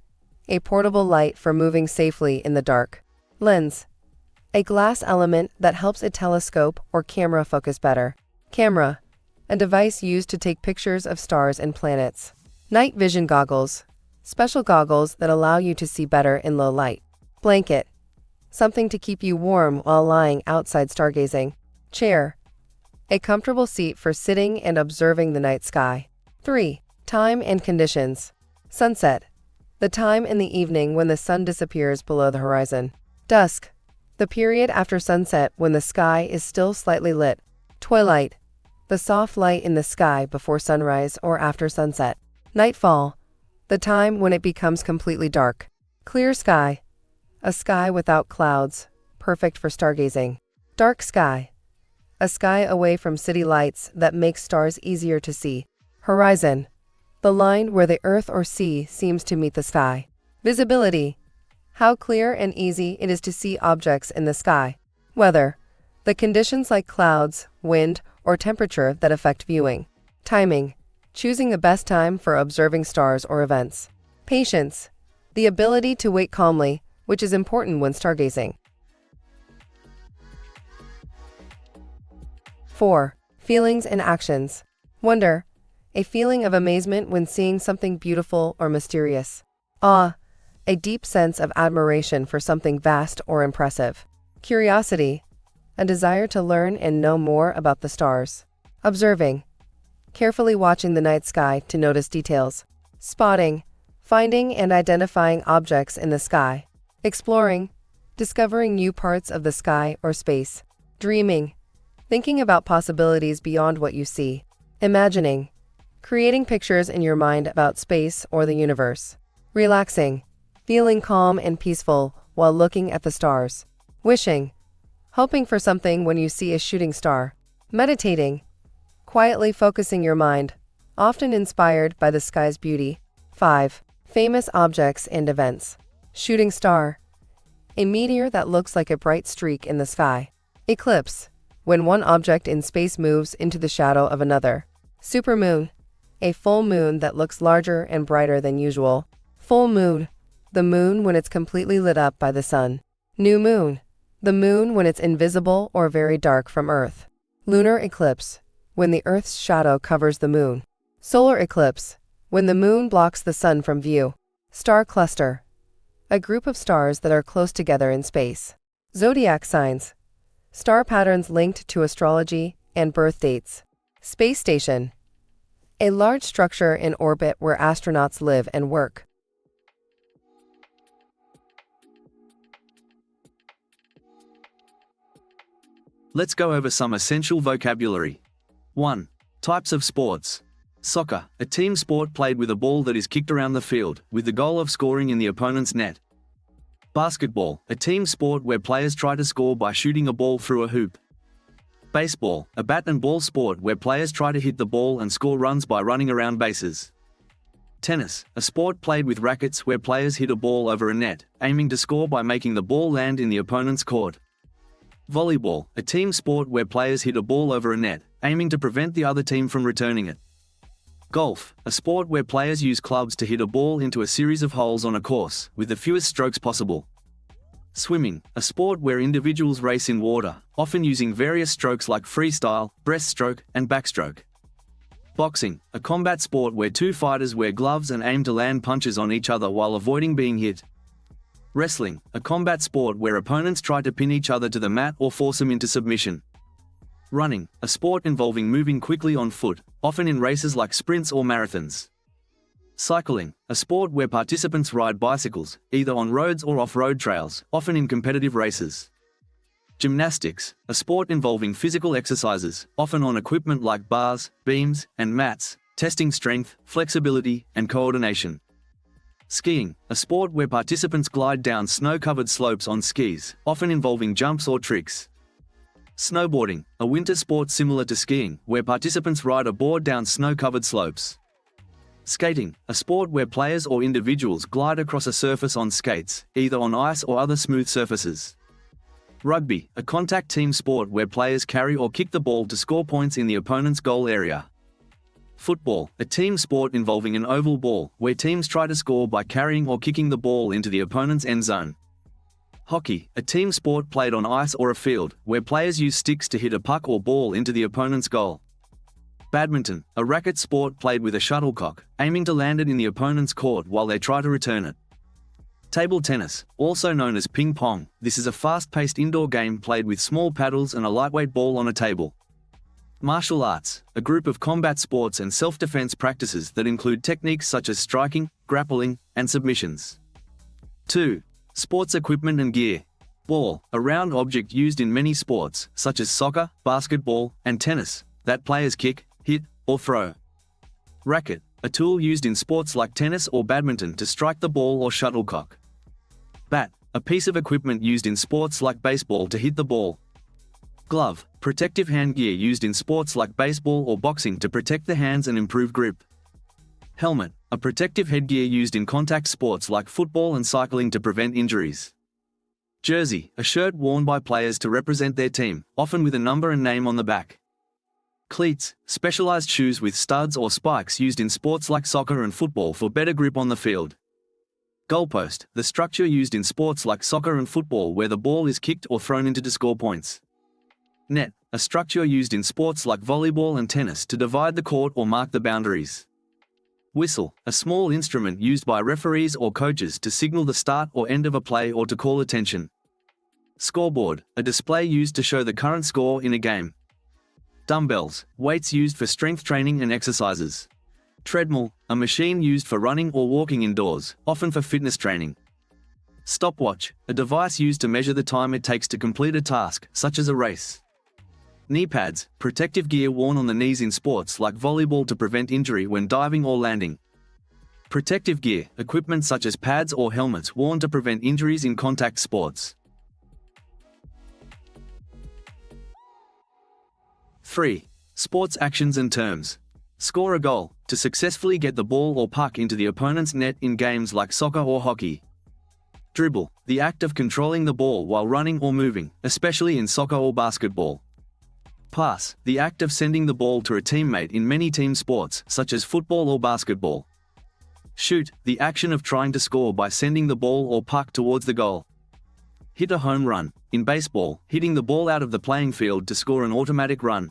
A portable light for moving safely in the dark. Lens. A glass element that helps a telescope or camera focus better. Camera. A device used to take pictures of stars and planets. Night vision goggles. Special goggles that allow you to see better in low light. Blanket. Something to keep you warm while lying outside stargazing. Chair. A comfortable seat for sitting and observing the night sky. 3. Time and conditions. Sunset. The time in the evening when the sun disappears below the horizon. Dusk. The period after sunset when the sky is still slightly lit. Twilight. The soft light in the sky before sunrise or after sunset. Nightfall. The time when it becomes completely dark. Clear sky. A sky without clouds, perfect for stargazing. Dark sky. A sky away from city lights that makes stars easier to see. Horizon. The line where the earth or sea seems to meet the sky. Visibility. How clear and easy it is to see objects in the sky. Weather. The conditions like clouds, wind, or temperature that affect viewing. Timing. Choosing the best time for observing stars or events. Patience. The ability to wait calmly, which is important when stargazing. 4. Feelings and actions. Wonder. A feeling of amazement when seeing something beautiful or mysterious. Awe. A deep sense of admiration for something vast or impressive. Curiosity. A desire to learn and know more about the stars. Observing. Carefully watching the night sky to notice details. Spotting. Finding and identifying objects in the sky. Exploring. Discovering new parts of the sky or space. Dreaming. Thinking about possibilities beyond what you see. Imagining. creating pictures in your mind about space or the universe. Relaxing, feeling calm and peaceful while looking at the stars. Wishing, hoping for something when you see a shooting star. Meditating, quietly focusing your mind, often inspired by the sky's beauty. 5. Famous objects and events. Shooting star, a meteor that looks like a bright streak in the sky. Eclipse, when one object in space moves into the shadow of another. Supermoon, a full moon that looks larger and brighter than usual. Full moon, the moon when it's completely lit up by the sun. New moon, the moon when it's invisible or very dark from Earth. Lunar eclipse, when the Earth's shadow covers the moon. Solar eclipse, when the moon blocks the sun from view. Star cluster, a group of stars that are close together in space. Zodiac signs, star patterns linked to astrology and birth dates. Space station, a large structure in orbit where astronauts live and work. Let's go over some essential vocabulary. 1. Types of sports. Soccer, a team sport played with a ball that is kicked around the field, with the goal of scoring in the opponent's net. Basketball, a team sport where players try to score by shooting a ball through a hoop. Baseball, a bat and ball sport where players try to hit the ball and score runs by running around bases. Tennis, a sport played with rackets where players hit a ball over a net, aiming to score by making the ball land in the opponent's court. Volleyball, a team sport where players hit a ball over a net, aiming to prevent the other team from returning it. Golf, a sport where players use clubs to hit a ball into a series of holes on a course, with the fewest strokes possible. Swimming, a sport where individuals race in water, often using various strokes like freestyle, breaststroke, and backstroke. Boxing, a combat sport where two fighters wear gloves and aim to land punches on each other while avoiding being hit. Wrestling, a combat sport where opponents try to pin each other to the mat or force them into submission. Running, a sport involving moving quickly on foot, often in races like sprints or marathons. Cycling, a sport where participants ride bicycles, either on roads or off-road trails, often in competitive races. Gymnastics, a sport involving physical exercises, often on equipment like bars, beams, and mats, testing strength, flexibility, and coordination. Skiing, a sport where participants glide down snow-covered slopes on skis, often involving jumps or tricks. Snowboarding, a winter sport similar to skiing, where participants ride a board down snow-covered slopes. Skating, a sport where players or individuals glide across a surface on skates, either on ice or other smooth surfaces. Rugby, a contact team sport where players carry or kick the ball to score points in the opponent's goal area. Football, a team sport involving an oval ball, where teams try to score by carrying or kicking the ball into the opponent's end zone. Hockey, a team sport played on ice or a field, where players use sticks to hit a puck or ball into the opponent's goal. Badminton, a racket sport played with a shuttlecock, aiming to land it in the opponent's court while they try to return it. Table tennis, also known as ping pong, this is a fast-paced indoor game played with small paddles and a lightweight ball on a table. Martial arts, a group of combat sports and self-defense practices that include techniques such as striking, grappling, and submissions. 2. Sports equipment and gear. Ball, a round object used in many sports, such as soccer, basketball, and tennis, that players kick, hit, or throw. Racket, a tool used in sports like tennis or badminton to strike the ball or shuttlecock. Bat, a piece of equipment used in sports like baseball to hit the ball. Glove, protective hand gear used in sports like baseball or boxing to protect the hands and improve grip. Helmet, a protective headgear used in contact sports like football and cycling to prevent injuries. Jersey, a shirt worn by players to represent their team, often with a number and name on the back. Cleats, specialized shoes with studs or spikes used in sports like soccer and football for better grip on the field. Goalpost, the structure used in sports like soccer and football where the ball is kicked or thrown into to score points. Net, a structure used in sports like volleyball and tennis to divide the court or mark the boundaries. Whistle, a small instrument used by referees or coaches to signal the start or end of a play or to call attention. Scoreboard, a display used to show the current score in a game. Dumbbells, weights used for strength training and exercises. Treadmill, a machine used for running or walking indoors, often for fitness training. Stopwatch, a device used to measure the time it takes to complete a task, such as a race. Knee pads, protective gear worn on the knees in sports like volleyball to prevent injury when diving or landing. Protective gear, equipment such as pads or helmets worn to prevent injuries in contact sports. 3. Sports actions and terms. Score a goal, to successfully get the ball or puck into the opponent's net in games like soccer or hockey. Dribble, the act of controlling the ball while running or moving, especially in soccer or basketball. Pass, the act of sending the ball to a teammate in many team sports, such as football or basketball. Shoot, the action of trying to score by sending the ball or puck towards the goal. Hit a home run, in baseball, hitting the ball out of the playing field to score an automatic run.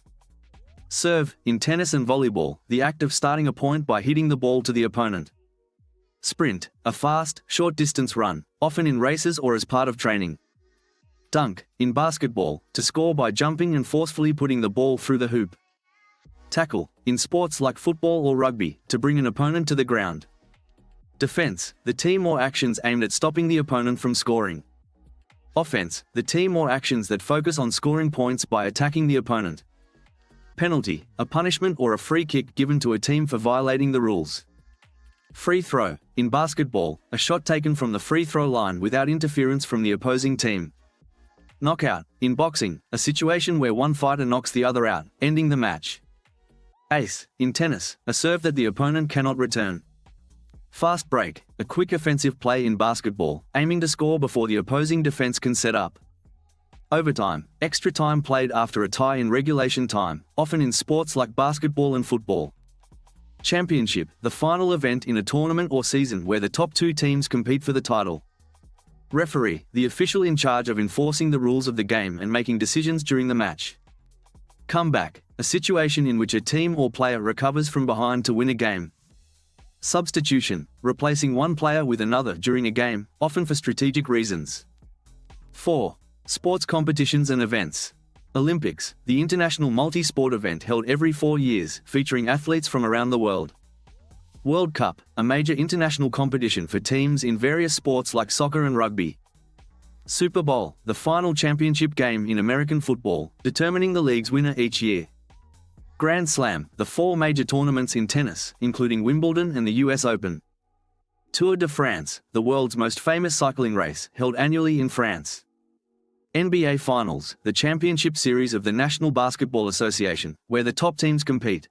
Serve, in tennis and volleyball, the act of starting a point by hitting the ball to the opponent. Sprint, a fast, short-distance run, often in races or as part of training. Dunk, in basketball, to score by jumping and forcefully putting the ball through the hoop. Tackle, in sports like football or rugby, to bring an opponent to the ground. Defense, the team or actions aimed at stopping the opponent from scoring. Offense, the team or actions that focus on scoring points by attacking the opponent. Penalty, a punishment or a free kick given to a team for violating the rules. Free throw, in basketball, a shot taken from the free throw line without interference from the opposing team. Knockout, in boxing, a situation where one fighter knocks the other out, ending the match. Ace, in tennis, a serve that the opponent cannot return. Fast break, a quick offensive play in basketball, aiming to score before the opposing defense can set up. Overtime, extra time played after a tie in regulation time, often in sports like basketball and football. Championship, the final event in a tournament or season where the top two teams compete for the title. Referee, the official in charge of enforcing the rules of the game and making decisions during the match. Comeback, a situation in which a team or player recovers from behind to win a game. Substitution, replacing one player with another during a game, often for strategic reasons. 4. Sports competitions and events. Olympics, the international multi-sport event held every 4 years, featuring athletes from around the world. World Cup, a major international competition for teams in various sports like soccer and rugby. Super Bowl, the final championship game in American football, determining the league's winner each year. Grand Slam, the 4 major tournaments in tennis, including Wimbledon and the US Open. Tour de France, the world's most famous cycling race, held annually in France. NBA Finals, the championship series of the National Basketball Association, where the top teams compete.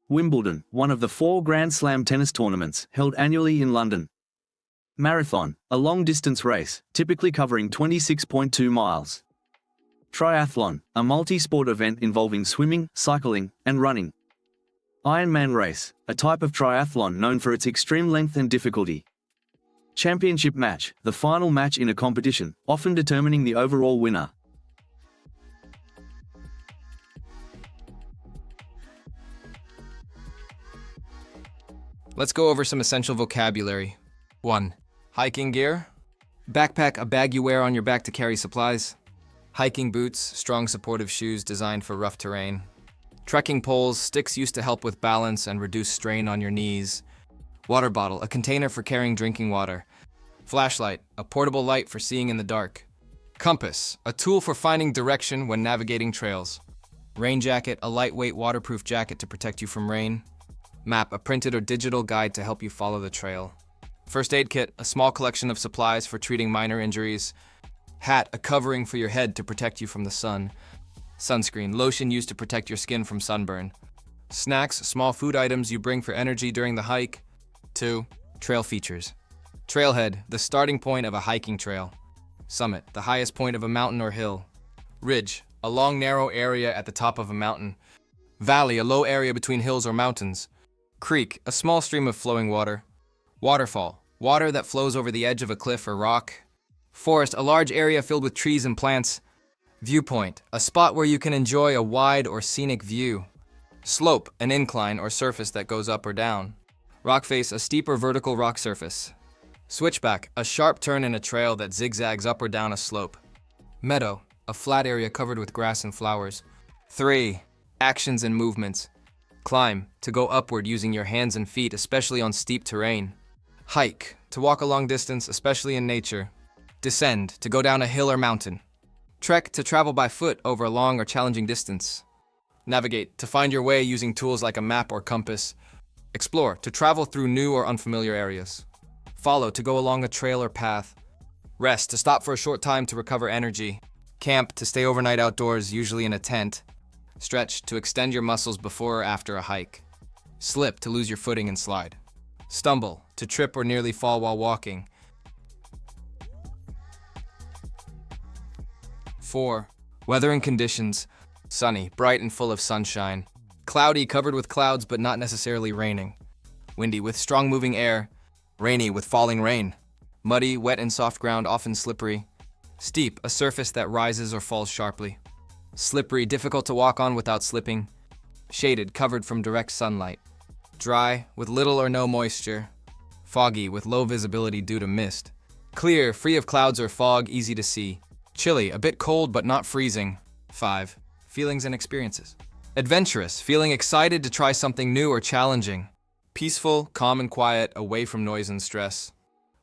Wimbledon, one of the 4 Grand Slam tennis tournaments, held annually in London. Marathon, a long-distance race, typically covering 26.2 miles. Triathlon, a multi-sport event involving swimming, cycling, and running. Ironman race, a type of triathlon known for its extreme length and difficulty. Championship match, the final match in a competition, often determining the overall winner. Let's go over some essential vocabulary. 1. Hiking gear. Backpack, a bag you wear on your back to carry supplies. Hiking boots, strong supportive shoes designed for rough terrain. Trekking poles, sticks used to help with balance and reduce strain on your knees. Water bottle, a container for carrying drinking water. Flashlight, a portable light for seeing in the dark. Compass, a tool for finding direction when navigating trails. Rain jacket, a lightweight waterproof jacket to protect you from rain. Map, a printed or digital guide to help you follow the trail. First aid kit, a small collection of supplies for treating minor injuries. Hat, a covering for your head to protect you from the sun. Sunscreen, lotion used to protect your skin from sunburn. Snacks, small food items you bring for energy during the hike. 2. Trail features. Trailhead, the starting point of a hiking trail. Summit, the highest point of a mountain or hill. Ridge, a long narrow area at the top of a mountain. Valley, a low area between hills or mountains. Creek, a small stream of flowing water. Waterfall, water that flows over the edge of a cliff or rock. Forest, a large area filled with trees and plants. Viewpoint, a spot where you can enjoy a wide or scenic view. Slope, an incline or surface that goes up or down. Rock face, a steep or vertical rock surface. Switchback, a sharp turn in a trail that zigzags up or down a slope. Meadow, a flat area covered with grass and flowers. 3. Actions and movements. Climb, to go upward using your hands and feet, especially on steep terrain. Hike, to walk a long distance, especially in nature. Descend, to go down a hill or mountain. Trek to travel by foot over a long or challenging distance. Navigate to find your way using tools like a map or compass. Explore to travel through new or unfamiliar areas. Follow to go along a trail or path. Rest to stop for a short time to recover energy. Camp to stay overnight outdoors, usually in a tent. Stretch to extend your muscles before or after a hike. Slip to lose your footing and slide. Stumble to trip or nearly fall while walking. 4. Weather and conditions. Sunny, bright and full of sunshine. Cloudy, covered with clouds but not necessarily raining. Windy with strong moving air. Rainy with falling rain. Muddy, wet and soft ground, often slippery. Steep, a surface that rises or falls sharply. Slippery, difficult to walk on without slipping. Shaded, covered from direct sunlight. Dry, with little or no moisture. Foggy, with low visibility due to mist. Clear, free of clouds or fog, easy to see. Chilly, a bit cold but not freezing. 5. Feelings and experiences. Adventurous, feeling excited to try something new or challenging. Peaceful, calm and quiet, away from noise and stress.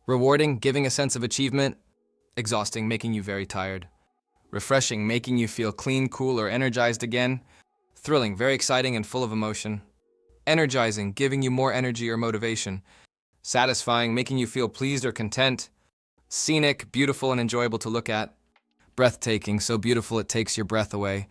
Rewarding, giving a sense of achievement. Exhausting, making you very tired. Refreshing, making you feel clean, cool, or energized again. Thrilling, very exciting and full of emotion. Energizing, giving you more energy or motivation. Satisfying, making you feel pleased or content. Scenic, beautiful and enjoyable to look at. Breathtaking, so beautiful it takes your breath away.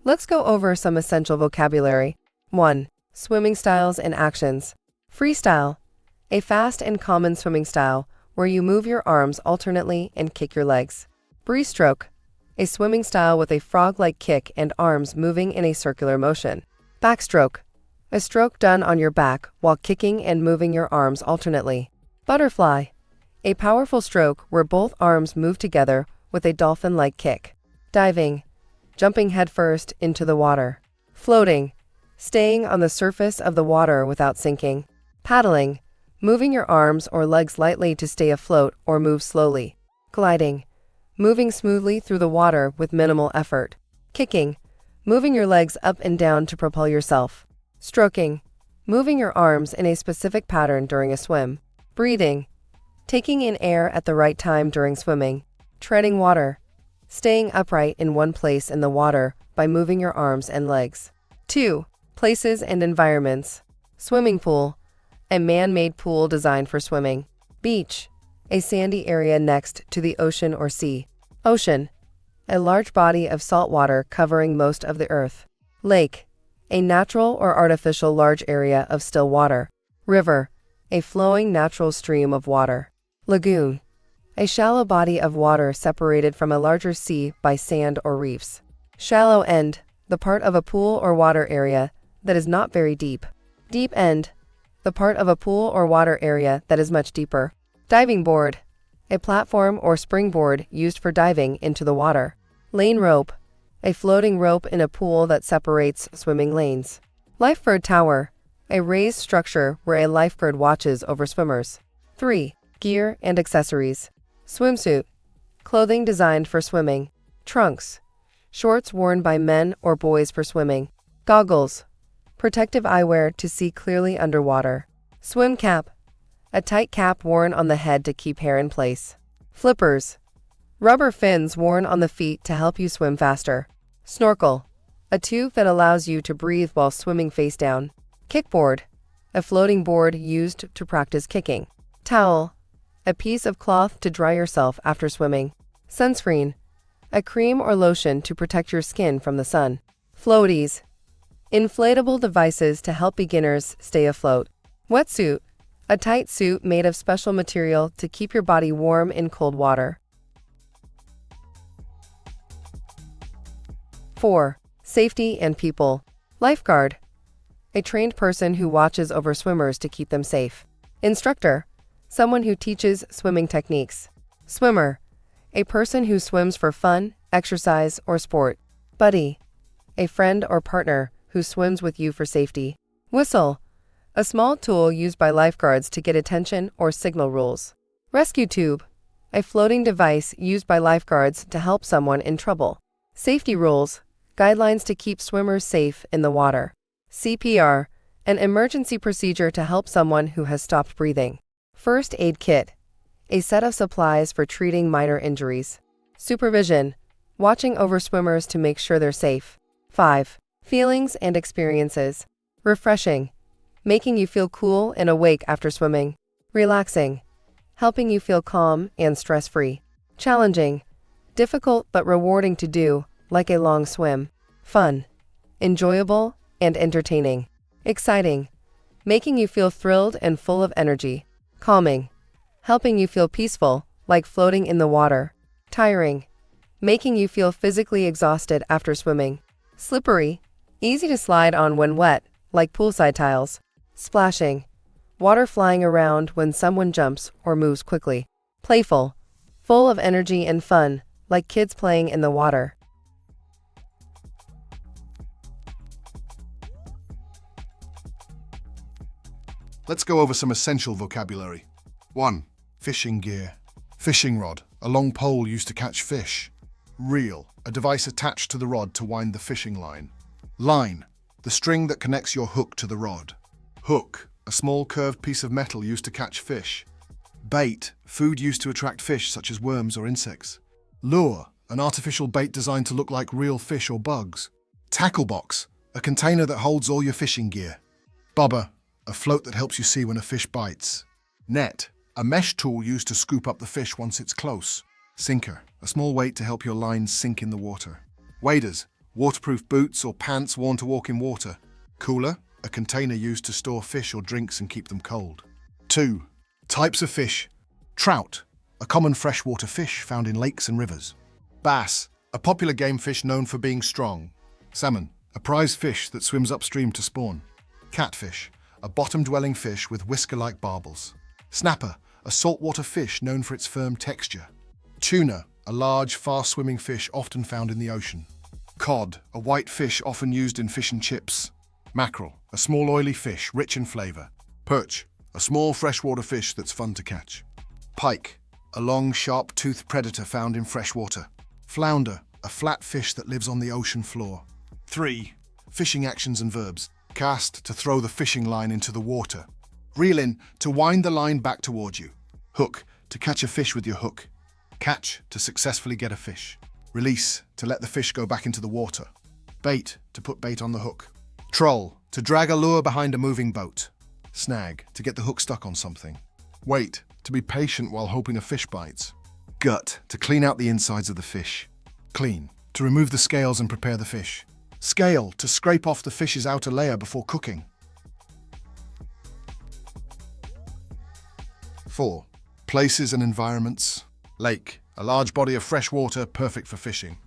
Let's go over some essential vocabulary. 1. Swimming styles and actions. Freestyle. A fast and common swimming style where you move your arms alternately and kick your legs. Breaststroke. A swimming style with a frog-like kick and arms moving in a circular motion. Backstroke. A stroke done on your back while kicking and moving your arms alternately. Butterfly. A powerful stroke where both arms move together with a dolphin-like kick. Diving. Jumping headfirst into the water. Floating. Staying on the surface of the water without sinking. Paddling. Moving your arms or legs lightly to stay afloat or move slowly. Gliding. Moving smoothly through the water with minimal effort. Kicking. Moving your legs up and down to propel yourself. Stroking. Moving your arms in a specific pattern during a swim. Breathing. Taking in air at the right time during swimming. Treading water. Staying upright in one place in the water by moving your arms and legs. 2. Places and environments. Swimming pool. A man-made pool designed for swimming. Beach. A sandy area next to the ocean or sea. Ocean. A large body of salt water covering most of the earth. Lake. A natural or artificial large area of still water. River. A flowing natural stream of water. Lagoon. A shallow body of water separated from a larger sea by sand or reefs. Shallow end. The part of a pool or water area that is not very deep. Deep end. The part of a pool or water area that is much deeper. Diving board. A platform or springboard used for diving into the water. Lane rope. A floating rope in a pool that separates swimming lanes. Lifeguard tower. A raised structure where a lifeguard watches over swimmers. 3. Gear and accessories. Swimsuit. Clothing designed for swimming. Trunks. Shorts worn by men or boys for swimming. Goggles. Protective eyewear to see clearly underwater. Swim cap. A tight cap worn on the head to keep hair in place. Flippers. Rubber fins worn on the feet to help you swim faster. Snorkel. A tube that allows you to breathe while swimming face down. Kickboard. A floating board used to practice kicking. Towel. A piece of cloth to dry yourself after swimming. Sunscreen. A cream or lotion to protect your skin from the sun. Floaties. Inflatable devices to help beginners stay afloat. Wetsuit. A tight suit made of special material to keep your body warm in cold water. 4. Safety and people. Lifeguard. A trained person who watches over swimmers to keep them safe. Instructor. Someone who teaches swimming techniques. Swimmer. A person who swims for fun, exercise, or sport. Buddy. A friend or partner who swims with you for safety. Whistle. A small tool used by lifeguards to get attention or signal rules. Rescue tube. A floating device used by lifeguards to help someone in trouble. Safety rules. Guidelines to keep swimmers safe in the water. CPR. An emergency procedure to help someone who has stopped breathing. First aid kit, a set of supplies for treating minor injuries. Supervision, watching over swimmers to make sure they're safe. 5. Feelings and experiences. Refreshing, making you feel cool and awake after swimming. Relaxing, helping you feel calm and stress-free. Challenging, difficult but rewarding to do, like a long swim. Fun, enjoyable and entertaining. Exciting, making you feel thrilled and full of energy. Calming, helping you feel peaceful, like floating in the water. Tiring, making you feel physically exhausted after swimming. Slippery, easy to slide on when wet, like poolside tiles. Splashing, water flying around when someone jumps or moves quickly. Playful, full of energy and fun, like kids playing in the water. Let's go over some essential vocabulary. 1. Fishing gear. Fishing rod, a long pole used to catch fish. Reel, a device attached to the rod to wind the fishing line. Line, the string that connects your hook to the rod. Hook, a small curved piece of metal used to catch fish. Bait, food used to attract fish such as worms or insects. Lure, an artificial bait designed to look like real fish or bugs. Tackle box, a container that holds all your fishing gear. Bobber, a float that helps you see when a fish bites. Net, a mesh tool used to scoop up the fish once it's close. Sinker, a small weight to help your lines sink in the water. Waders, waterproof boots or pants worn to walk in water. Cooler, a container used to store fish or drinks and keep them cold. 2. Types of fish. Trout, a common freshwater fish found in lakes and rivers. Bass, a popular game fish known for being strong. Salmon, a prize fish that swims upstream to spawn. Catfish, a bottom-dwelling fish with whisker-like barbels. Snapper, a saltwater fish known for its firm texture. Tuna, a large, fast-swimming fish often found in the ocean. Cod, a white fish often used in fish and chips. Mackerel, a small oily fish rich in flavor. Perch, a small freshwater fish that's fun to catch. Pike, a long, sharp-toothed predator found in freshwater. Flounder, a flat fish that lives on the ocean floor. 3. Fishing actions and verbs. Cast, to throw the fishing line into the water. Reel in, to wind the line back towards you. Hook, to catch a fish with your hook. Catch, to successfully get a fish. Release, to let the fish go back into the water. Bait, to put bait on the hook. Troll, to drag a lure behind a moving boat. Snag, to get the hook stuck on something. Wait, to be patient while hoping a fish bites. Gut, to clean out the insides of the fish. Clean, to remove the scales and prepare the fish. Scale, to scrape off the fish's outer layer before cooking. 4. Places and environments. Lake, a large body of fresh water perfect for fishing.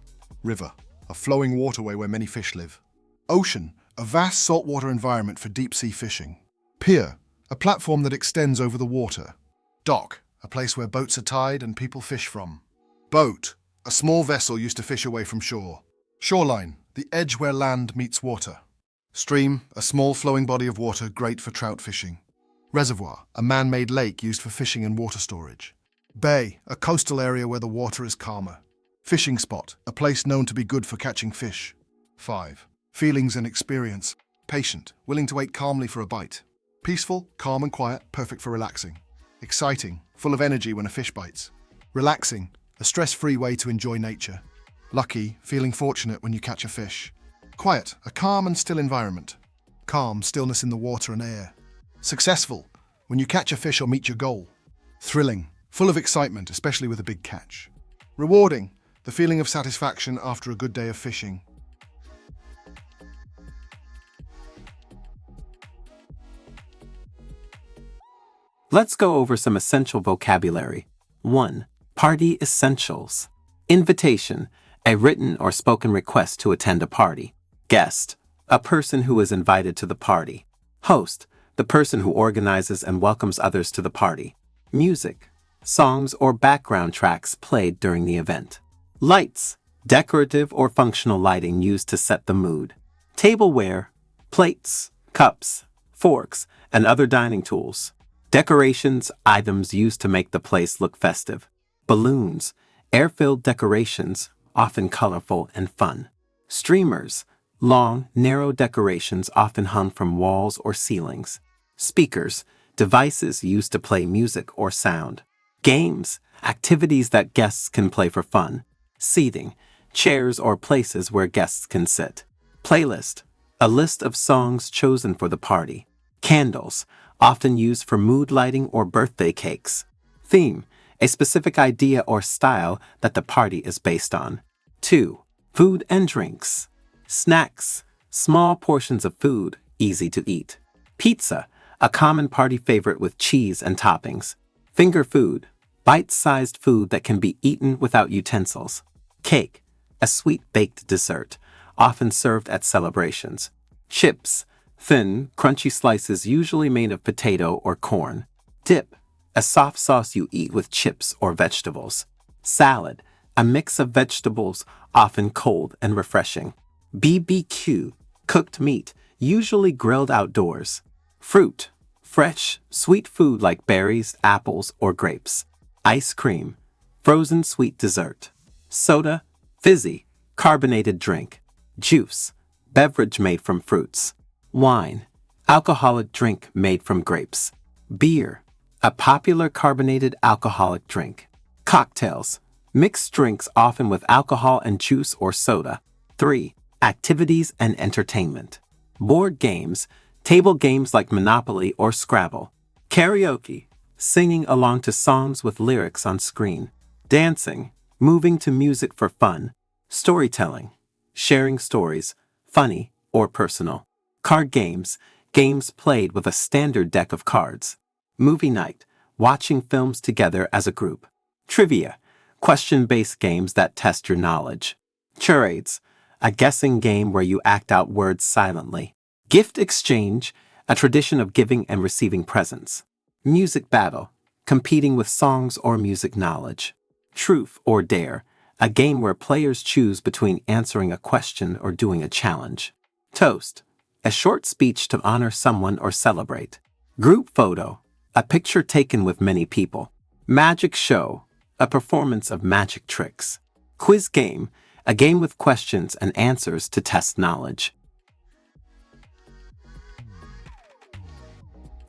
River, a flowing waterway where many fish live. Ocean, a vast saltwater environment for deep-sea fishing. Pier, a platform that extends over the water. Dock, a place where boats are tied and people fish from. Boat, a small vessel used to fish away from shore. Shoreline, the edge where land meets water. Stream, a small flowing body of water great for trout fishing. Reservoir, a man-made lake used for fishing and water storage. Bay, a coastal area where the water is calmer. Fishing spot, a place known to be good for catching fish. 5. Feelings and experience. Patient, willing to wait calmly for a bite. Peaceful, calm and quiet, perfect for relaxing. Exciting, full of energy when a fish bites. Relaxing, a stress-free way to enjoy nature. Lucky, feeling fortunate when you catch a fish. Quiet, a calm and still environment. Calm, stillness in the water and air. Successful, when you catch a fish or meet your goal. Thrilling, full of excitement, especially with a big catch. Rewarding, the feeling of satisfaction after a good day of fishing. Let's go over some essential vocabulary. 1. Party essentials. Invitation, a written or spoken request to attend a party. Guest, a person who is invited to the party. Host, the person who organizes and welcomes others to the party. Music, songs or background tracks played during the event. Lights, decorative or functional lighting used to set the mood. Tableware, plates, cups, forks, and other dining tools. Decorations, items used to make the place look festive. Balloons, air-filled decorations, often colorful and fun. Streamers, long, narrow decorations often hung from walls or ceilings. Speakers, devices used to play music or sound. Games, activities that guests can play for fun. Seating, chairs or places where guests can sit. Playlist, a list of songs chosen for the party. Candles, often used for mood lighting or birthday cakes. Theme, a specific idea or style that the party is based on. 2. Food and drinks. Snacks, small portions of food, easy to eat. Pizza, a common party favorite with cheese and toppings. Finger food, bite-sized food that can be eaten without utensils. Cake, a sweet baked dessert, often served at celebrations. Chips, thin, crunchy slices usually made of potato or corn. Dip, a soft sauce you eat with chips or vegetables. Salad, a mix of vegetables, often cold and refreshing. BBQ, cooked meat, usually grilled outdoors. Fruit, fresh, sweet food like berries, apples, or grapes. Ice cream, frozen sweet dessert. Soda, fizzy, carbonated drink. Juice, beverage made from fruits. Wine, alcoholic drink made from grapes. Beer, a popular carbonated alcoholic drink. Cocktails, mixed drinks often with alcohol and juice or soda. 3. Activities and entertainment. Board games, table games like Monopoly or Scrabble. Karaoke, singing along to songs with lyrics on screen. Dancing, moving to music for fun. Storytelling, sharing stories, funny or personal. Card games, games played with a standard deck of cards. Movie night, watching films together as a group. Trivia, question-based games that test your knowledge. Charades, a guessing game where you act out words silently. Gift exchange, a tradition of giving and receiving presents. Music battle, competing with songs or music knowledge. Truth or dare, a game where players choose between answering a question or doing a challenge. Toast, a short speech to honor someone or celebrate. Group photo, a picture taken with many people. Magic show, a performance of magic tricks. Quiz game, a game with questions and answers to test knowledge.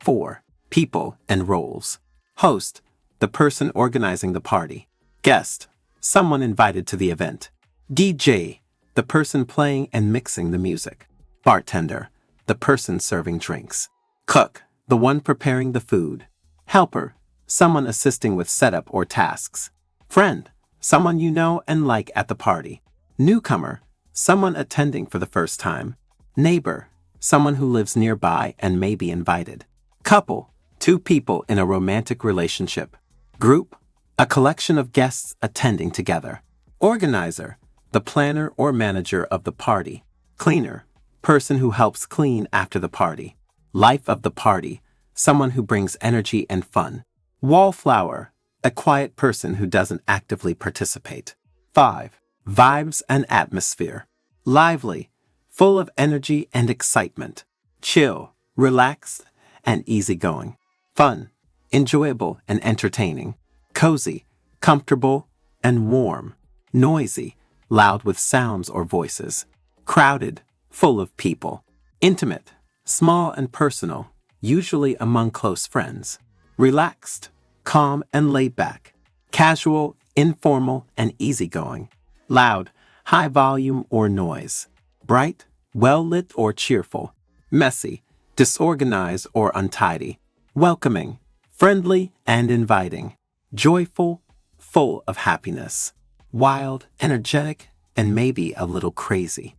4. People and roles. Host, the person organizing the party. Guest, someone invited to the event. DJ, the person playing and mixing the music. Bartender, the person serving drinks. Cook, the one preparing the food. Helper, someone assisting with setup or tasks. Friend, someone you know and like at the party. Newcomer, someone attending for the first time. Neighbor, someone who lives nearby and may be invited. Couple, two people in a romantic relationship. Group, a collection of guests attending together. Organizer, the planner or manager of the party. Cleaner, person who helps clean after the party. Life of the party, someone who brings energy and fun. Wallflower, a quiet person who doesn't actively participate. 5. Vibes and atmosphere. Lively, full of energy and excitement. Chill, relaxed, and easygoing. Fun, enjoyable and entertaining. Cozy, comfortable, and warm. Noisy, loud with sounds or voices. Crowded, full of people. Intimate, small and personal, usually among close friends. Relaxed, calm and laid back. Casual, informal, and easygoing. Loud, high volume or noise. Bright, well-lit or cheerful. Messy, disorganized or untidy. Welcoming, friendly and inviting. Joyful, full of happiness. Wild, energetic, and maybe a little crazy.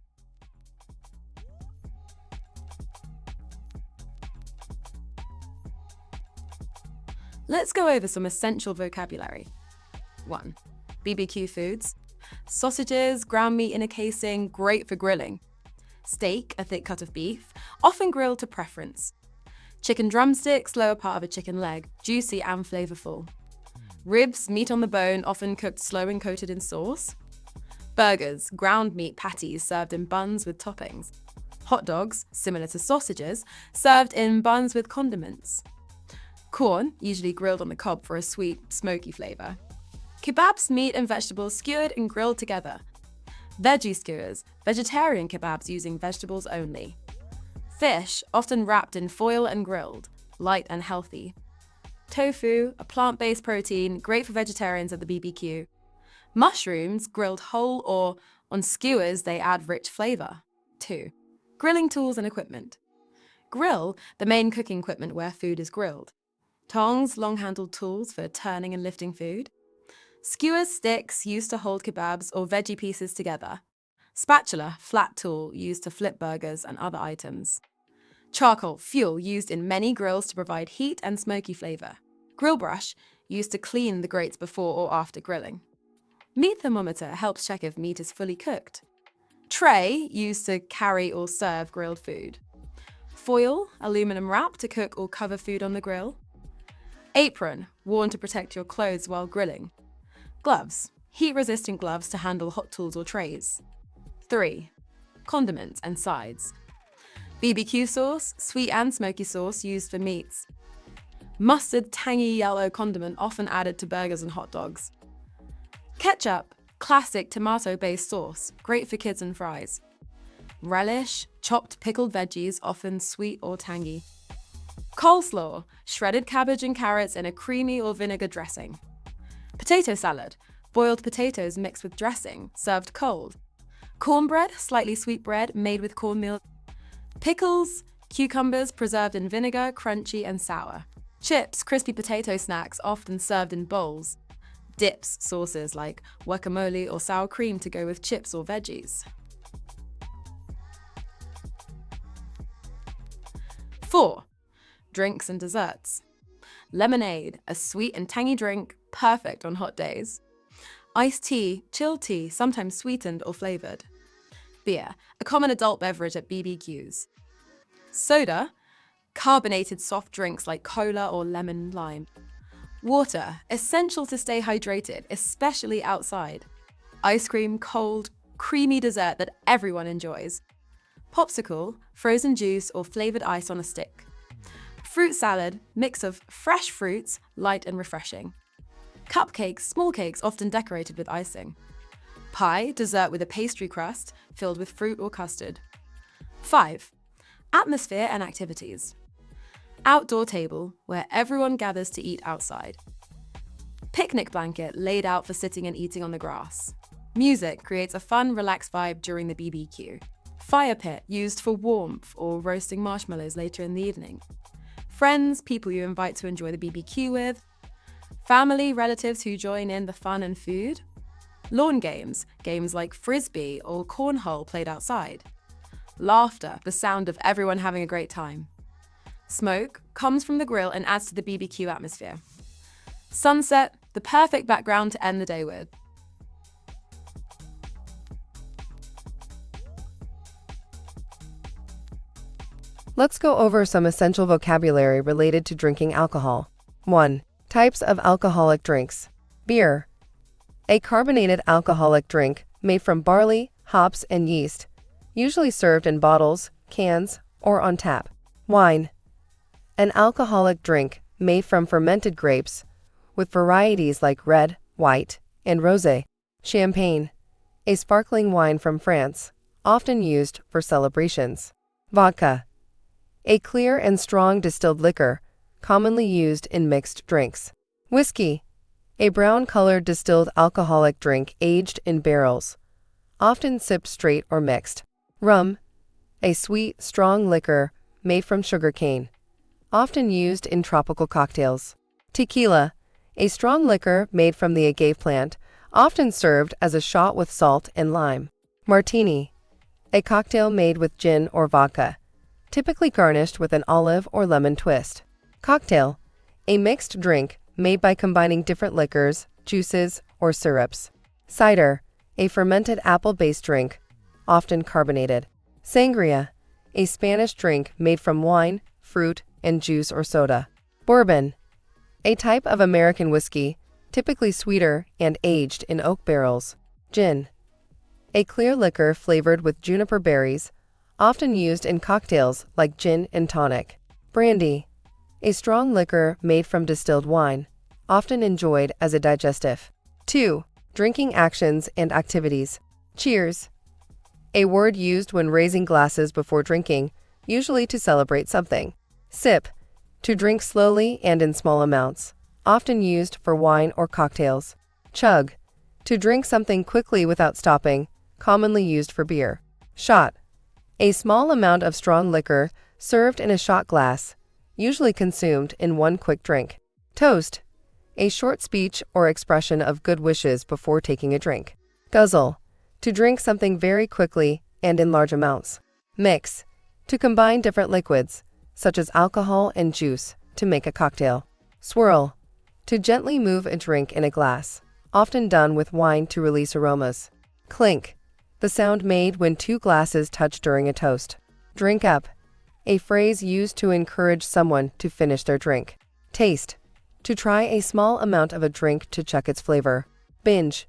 Let's go over some essential vocabulary. 1. BBQ foods. Sausages, ground meat in a casing, great for grilling. Steak, a thick cut of beef, often grilled to preference. Chicken drumsticks, lower part of a chicken leg, juicy and flavorful. Ribs, meat on the bone, often cooked slow and coated in sauce. Burgers, ground meat patties served in buns with toppings. Hot dogs, similar to sausages, served in buns with condiments. Corn, usually grilled on the cob for a sweet, smoky flavor. Kebabs, meat and vegetables skewered and grilled together. Veggie skewers, vegetarian kebabs using vegetables only. Fish, often wrapped in foil and grilled. light and healthy. Tofu, a plant-based protein, great for vegetarians at the BBQ. Mushrooms, grilled whole or on skewers, they add rich flavor. 2. Grilling tools and equipment. Grill, the main cooking equipment where food is grilled. Tongs, long-handled tools for turning and lifting food. Skewers, sticks used to hold kebabs or veggie pieces together. Spatula, flat tool used to flip burgers and other items. Charcoal, fuel used in many grills to provide heat and smoky flavor. Grill brush, used to clean the grates before or after grilling. Meat thermometer helps check if meat is fully cooked. Tray, used to carry or serve grilled food. Foil, aluminum wrap to cook or cover food on the grill. Apron, worn to protect your clothes while grilling. Gloves, heat-resistant gloves to handle hot tools or trays. 3. Condiments and sides. BBQ sauce, sweet and smoky sauce used for meats. Mustard, tangy yellow condiment often added to burgers and hot dogs. Ketchup, classic tomato-based sauce, great for kids and fries. Relish, chopped pickled veggies, often sweet or tangy. Coleslaw, shredded cabbage and carrots in a creamy or vinegar dressing. Potato salad, boiled potatoes mixed with dressing, served cold. Cornbread, slightly sweet bread made with cornmeal. Pickles, cucumbers preserved in vinegar, crunchy and sour. Chips, crispy potato snacks often served in bowls. Dips, sauces like guacamole or sour cream to go with chips or veggies. 4. Drinks and desserts. Lemonade, a sweet and tangy drink, perfect on hot days. Iced tea, chilled tea, sometimes sweetened or flavored. Beer, a common adult beverage at BBQs. Soda, carbonated soft drinks like cola or lemon lime. Water, essential to stay hydrated, especially outside. Ice cream, cold, creamy dessert that everyone enjoys. Popsicle, frozen juice or flavored ice on a stick. Fruit salad, mix of fresh fruits, light and refreshing. Cupcakes, small cakes often decorated with icing. Pie, dessert with a pastry crust, filled with fruit or custard. 5. Atmosphere and activities. Outdoor table, where everyone gathers to eat outside. Picnic blanket, laid out for sitting and eating on the grass. Music creates a fun, relaxed vibe during the BBQ. Fire pit, used for warmth or roasting marshmallows later in the evening. Friends, people you invite to enjoy the BBQ with. Family, relatives who join in the fun and food. Lawn games, games like frisbee or cornhole played outside. Laughter, the sound of everyone having a great time. Smoke comes from the grill and adds to the BBQ atmosphere. Sunset, the perfect background to end the day with. Let's go over some essential vocabulary related to drinking alcohol. 1. Types of alcoholic drinks. Beer. A carbonated alcoholic drink made from barley, hops, and yeast, usually served in bottles, cans, or on tap. Wine. An alcoholic drink made from fermented grapes, with varieties like red, white, and rosé. Champagne. A sparkling wine from France, often used for celebrations. Vodka. A clear and strong distilled liquor, commonly used in mixed drinks. Whiskey. A brown-colored distilled alcoholic drink aged in barrels, often sipped straight or mixed. Rum. A sweet, strong liquor made from sugarcane, often used in tropical cocktails. Tequila. A strong liquor made from the agave plant, often served as a shot with salt and lime. Martini. A cocktail made with gin or vodka, typically garnished with an olive or lemon twist. Cocktail. A mixed drink made by combining different liquors, juices, or syrups. Cider. A fermented apple-based drink, often carbonated. Sangria. A Spanish drink made from wine, fruit, and juice or soda. Bourbon. A type of American whiskey, typically sweeter and aged in oak barrels. Gin. A clear liquor flavored with juniper berries, often used in cocktails like gin and tonic. Brandy. A strong liquor made from distilled wine, often enjoyed as a digestive. 2. Drinking actions and activities. Cheers. A word used when raising glasses before drinking, usually to celebrate something. Sip. To drink slowly and in small amounts, often used for wine or cocktails. Chug. To drink something quickly without stopping, commonly used for beer. Shot. A small amount of strong liquor served in a shot glass, usually consumed in one quick drink. Toast. A short speech or expression of good wishes before taking a drink. Guzzle. To drink something very quickly and in large amounts. Mix. To combine different liquids, such as alcohol and juice, to make a cocktail. Swirl. To gently move a drink in a glass, often done with wine to release aromas. Clink. The sound made when two glasses touch during a toast. Drink up. A phrase used to encourage someone to finish their drink. Taste. To try a small amount of a drink to check its flavor. Binge.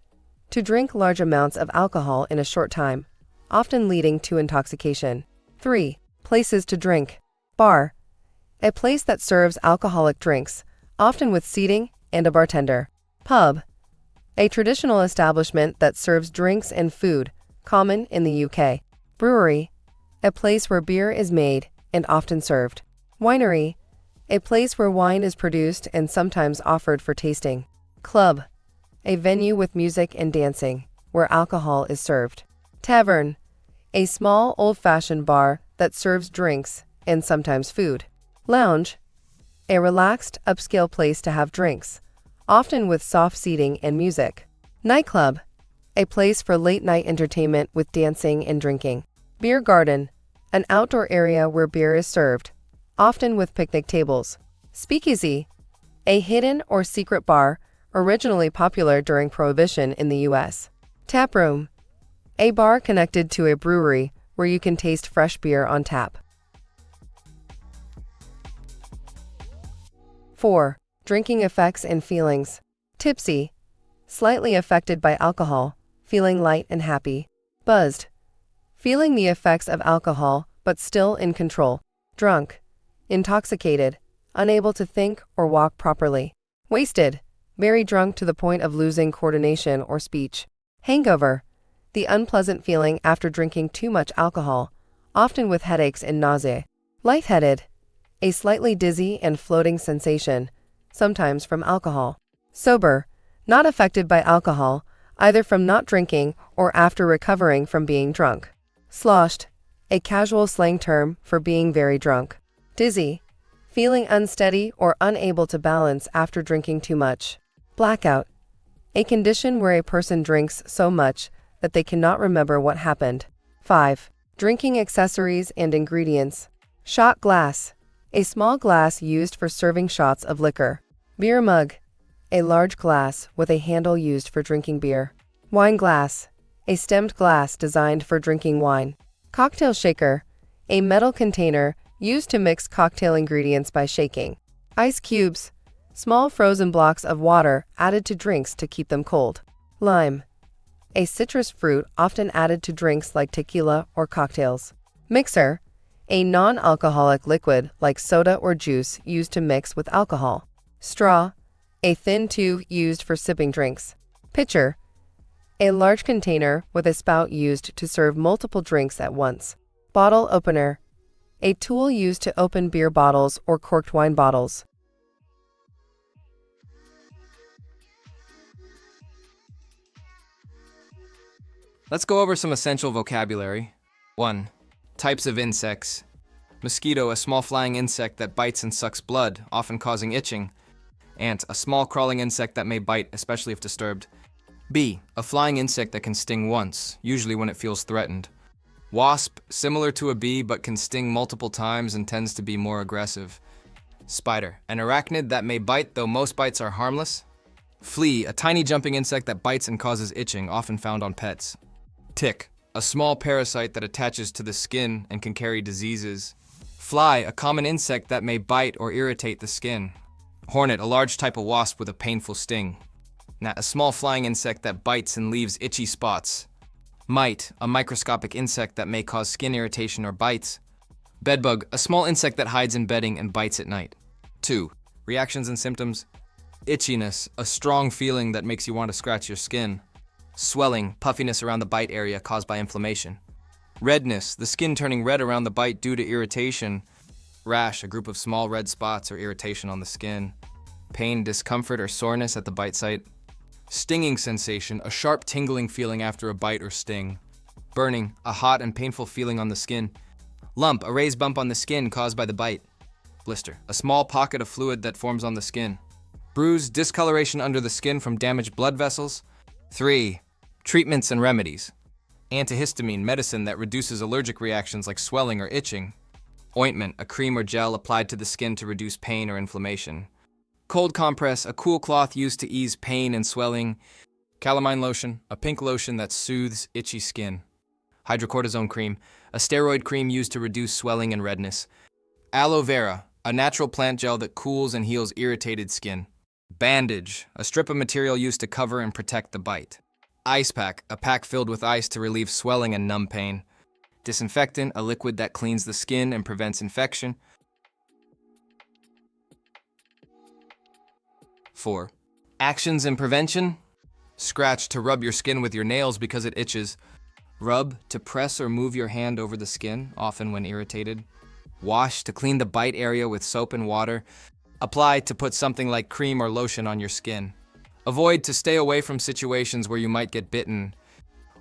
To drink large amounts of alcohol in a short time, often leading to intoxication. 3. Places to drink. Bar. A place that serves alcoholic drinks, often with seating and a bartender. Pub. A traditional establishment that serves drinks and food, common in the UK. Brewery. A place where beer is made and often served. Winery. A place where wine is produced and sometimes offered for tasting. Club. A venue with music and dancing, where alcohol is served. Tavern. A small, old-fashioned bar that serves drinks and sometimes food. Lounge. A relaxed, upscale place to have drinks, often with soft seating and music. Nightclub. A place for late-night entertainment with dancing and drinking. Beer garden. An outdoor area where beer is served, often with picnic tables. Speakeasy. A hidden or secret bar, originally popular during Prohibition in the U.S. Taproom. A bar connected to a brewery where you can taste fresh beer on tap. 4. Drinking effects and feelings. Tipsy. Slightly affected by alcohol, feeling light and happy. Buzzed. Feeling the effects of alcohol, but still in control. Drunk. Intoxicated, unable to think or walk properly. Wasted. Very drunk to the point of losing coordination or speech. Hangover. The unpleasant feeling after drinking too much alcohol, often with headaches and nausea. Lightheaded. A slightly dizzy and floating sensation, sometimes from alcohol. Sober. Not affected by alcohol, either from not drinking or after recovering from being drunk. Sloshed. A casual slang term for being very drunk. Dizzy. Feeling unsteady or unable to balance after drinking too much. Blackout. A condition where a person drinks so much that they cannot remember what happened. 5. Drinking accessories and ingredients. Shot glass. A small glass used for serving shots of liquor. Beer mug. A large glass with a handle used for drinking beer. Wine glass. A stemmed glass designed for drinking wine. Cocktail shaker. A metal container used to mix cocktail ingredients by shaking. Ice cubes. Small frozen blocks of water added to drinks to keep them cold. Lime. A citrus fruit often added to drinks like tequila or cocktails. Mixer. A non-alcoholic liquid like soda or juice used to mix with alcohol. Straw. A thin tube used for sipping drinks. Pitcher. A large container with a spout used to serve multiple drinks at once. Bottle opener. A tool used to open beer bottles or corked wine bottles. Let's go over some essential vocabulary. 1. Types of insects. Mosquito, a small flying insect that bites and sucks blood, often causing itching. Ant, a small crawling insect that may bite, especially if disturbed. Bee, a flying insect that can sting once, usually when it feels threatened. Wasp, similar to a bee but can sting multiple times and tends to be more aggressive. Spider, an arachnid that may bite, though most bites are harmless. Flea, a tiny jumping insect that bites and causes itching, often found on pets. Tick, a small parasite that attaches to the skin and can carry diseases. Fly, a common insect that may bite or irritate the skin. Hornet, a large type of wasp with a painful sting. Gnat, a small flying insect that bites and leaves itchy spots. Mite, a microscopic insect that may cause skin irritation or bites. Bedbug, a small insect that hides in bedding and bites at night. 2. Reactions and symptoms. Itchiness, a strong feeling that makes you want to scratch your skin. Swelling, puffiness around the bite area caused by inflammation. Redness, the skin turning red around the bite due to irritation. Rash, a group of small red spots or irritation on the skin. Pain, discomfort, or soreness at the bite site. Stinging sensation, a sharp tingling feeling after a bite or sting. Burning, a hot and painful feeling on the skin. Lump, a raised bump on the skin caused by the bite. Blister, a small pocket of fluid that forms on the skin. Bruise, discoloration under the skin from damaged blood vessels. 3. Treatments and remedies. Antihistamine, medicine that reduces allergic reactions like swelling or itching. Ointment, a cream or gel applied to the skin to reduce pain or inflammation. Cold compress, a cool cloth used to ease pain and swelling. Calamine lotion, a pink lotion that soothes itchy skin. Hydrocortisone cream, a steroid cream used to reduce swelling and redness. Aloe vera, a natural plant gel that cools and heals irritated skin. Bandage, a strip of material used to cover and protect the bite. Ice pack, a pack filled with ice to relieve swelling and numb pain. Disinfectant, a liquid that cleans the skin and prevents infection. 4. Actions and prevention. Scratch, to rub your skin with your nails because it itches. Rub, to press or move your hand over the skin, often when irritated. Wash, to clean the bite area with soap and water. Apply, to put something like cream or lotion on your skin. Avoid, to stay away from situations where you might get bitten.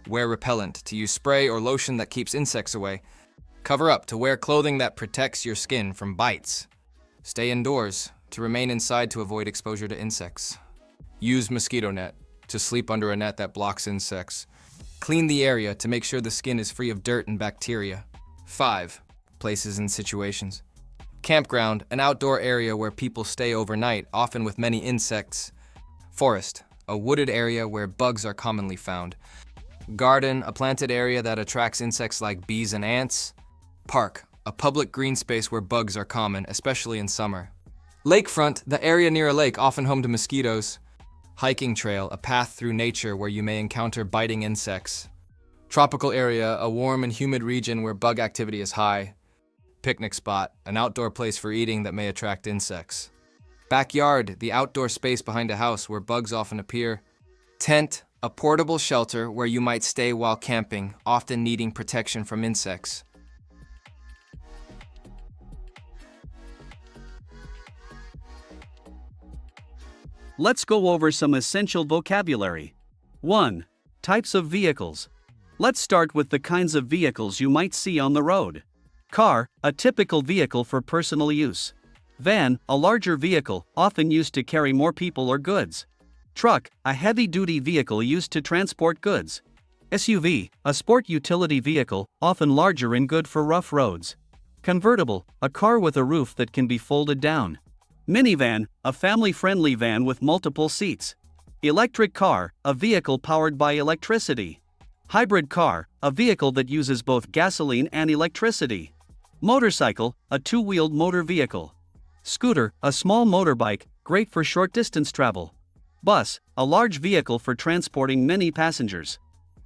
Wear repellent, to use spray or lotion that keeps insects away. Cover up, to wear clothing that protects your skin from bites. Stay indoors, to remain inside to avoid exposure to insects. Use mosquito net, to sleep under a net that blocks insects. Clean the area to make sure the skin is free of dirt and bacteria. 5. Places and situations. Campground, an outdoor area where people stay overnight, often with many insects. Forest, a wooded area where bugs are commonly found. Garden, a planted area that attracts insects like bees and ants. Park, a public green space where bugs are common, especially in summer. Lakefront, the area near a lake, often home to mosquitoes. Hiking trail, a path through nature where you may encounter biting insects. Tropical area, a warm and humid region where bug activity is high. Picnic spot, an outdoor place for eating that may attract insects. Backyard, the outdoor space behind a house where bugs often appear. Tent, a portable shelter where you might stay while camping, often needing protection from insects. Let's go over some essential vocabulary. 1. Types of vehicles. Let's start with the kinds of vehicles you might see on the road. Car, a typical vehicle for personal use. Van, a larger vehicle, often used to carry more people or goods. Truck, a heavy-duty vehicle used to transport goods. SUV, a sport utility vehicle, often larger and good for rough roads. Convertible, a car with a roof that can be folded down. Minivan, a family-friendly van with multiple seats. Electric car, a vehicle powered by electricity. Hybrid car, a vehicle that uses both gasoline and electricity. Motorcycle, a two-wheeled motor vehicle. Scooter, a small motorbike, great for short-distance travel. Bus, a large vehicle for transporting many passengers.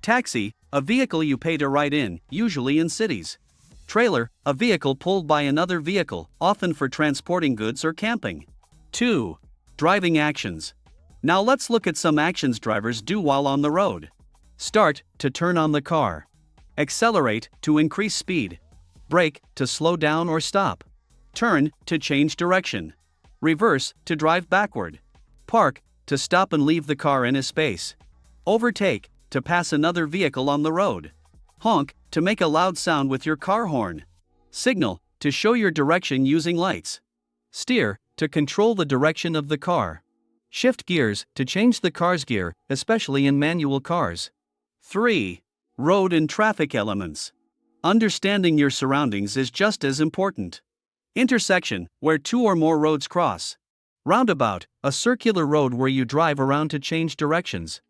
Taxi, a vehicle you pay to ride in, usually in cities. Trailer, a vehicle pulled by another vehicle, often for transporting goods or camping. 2. Driving actions. Now let's look at some actions drivers do while on the road. Start, to turn on the car. Accelerate, to increase speed. Brake, to slow down or stop. Turn, to change direction. Reverse, to drive backward. Park, to stop and leave the car in a space. Overtake, to pass another vehicle on the road. Honk, to make a loud sound with your car horn. Signal, to show your direction using lights. Steer, to control the direction of the car. Shift gears, to change the car's gear, especially in manual cars. 3. Road and traffic elements. Understanding your surroundings is just as important. Intersection, where two or more roads cross. Roundabout, a circular road where you drive around to change directions.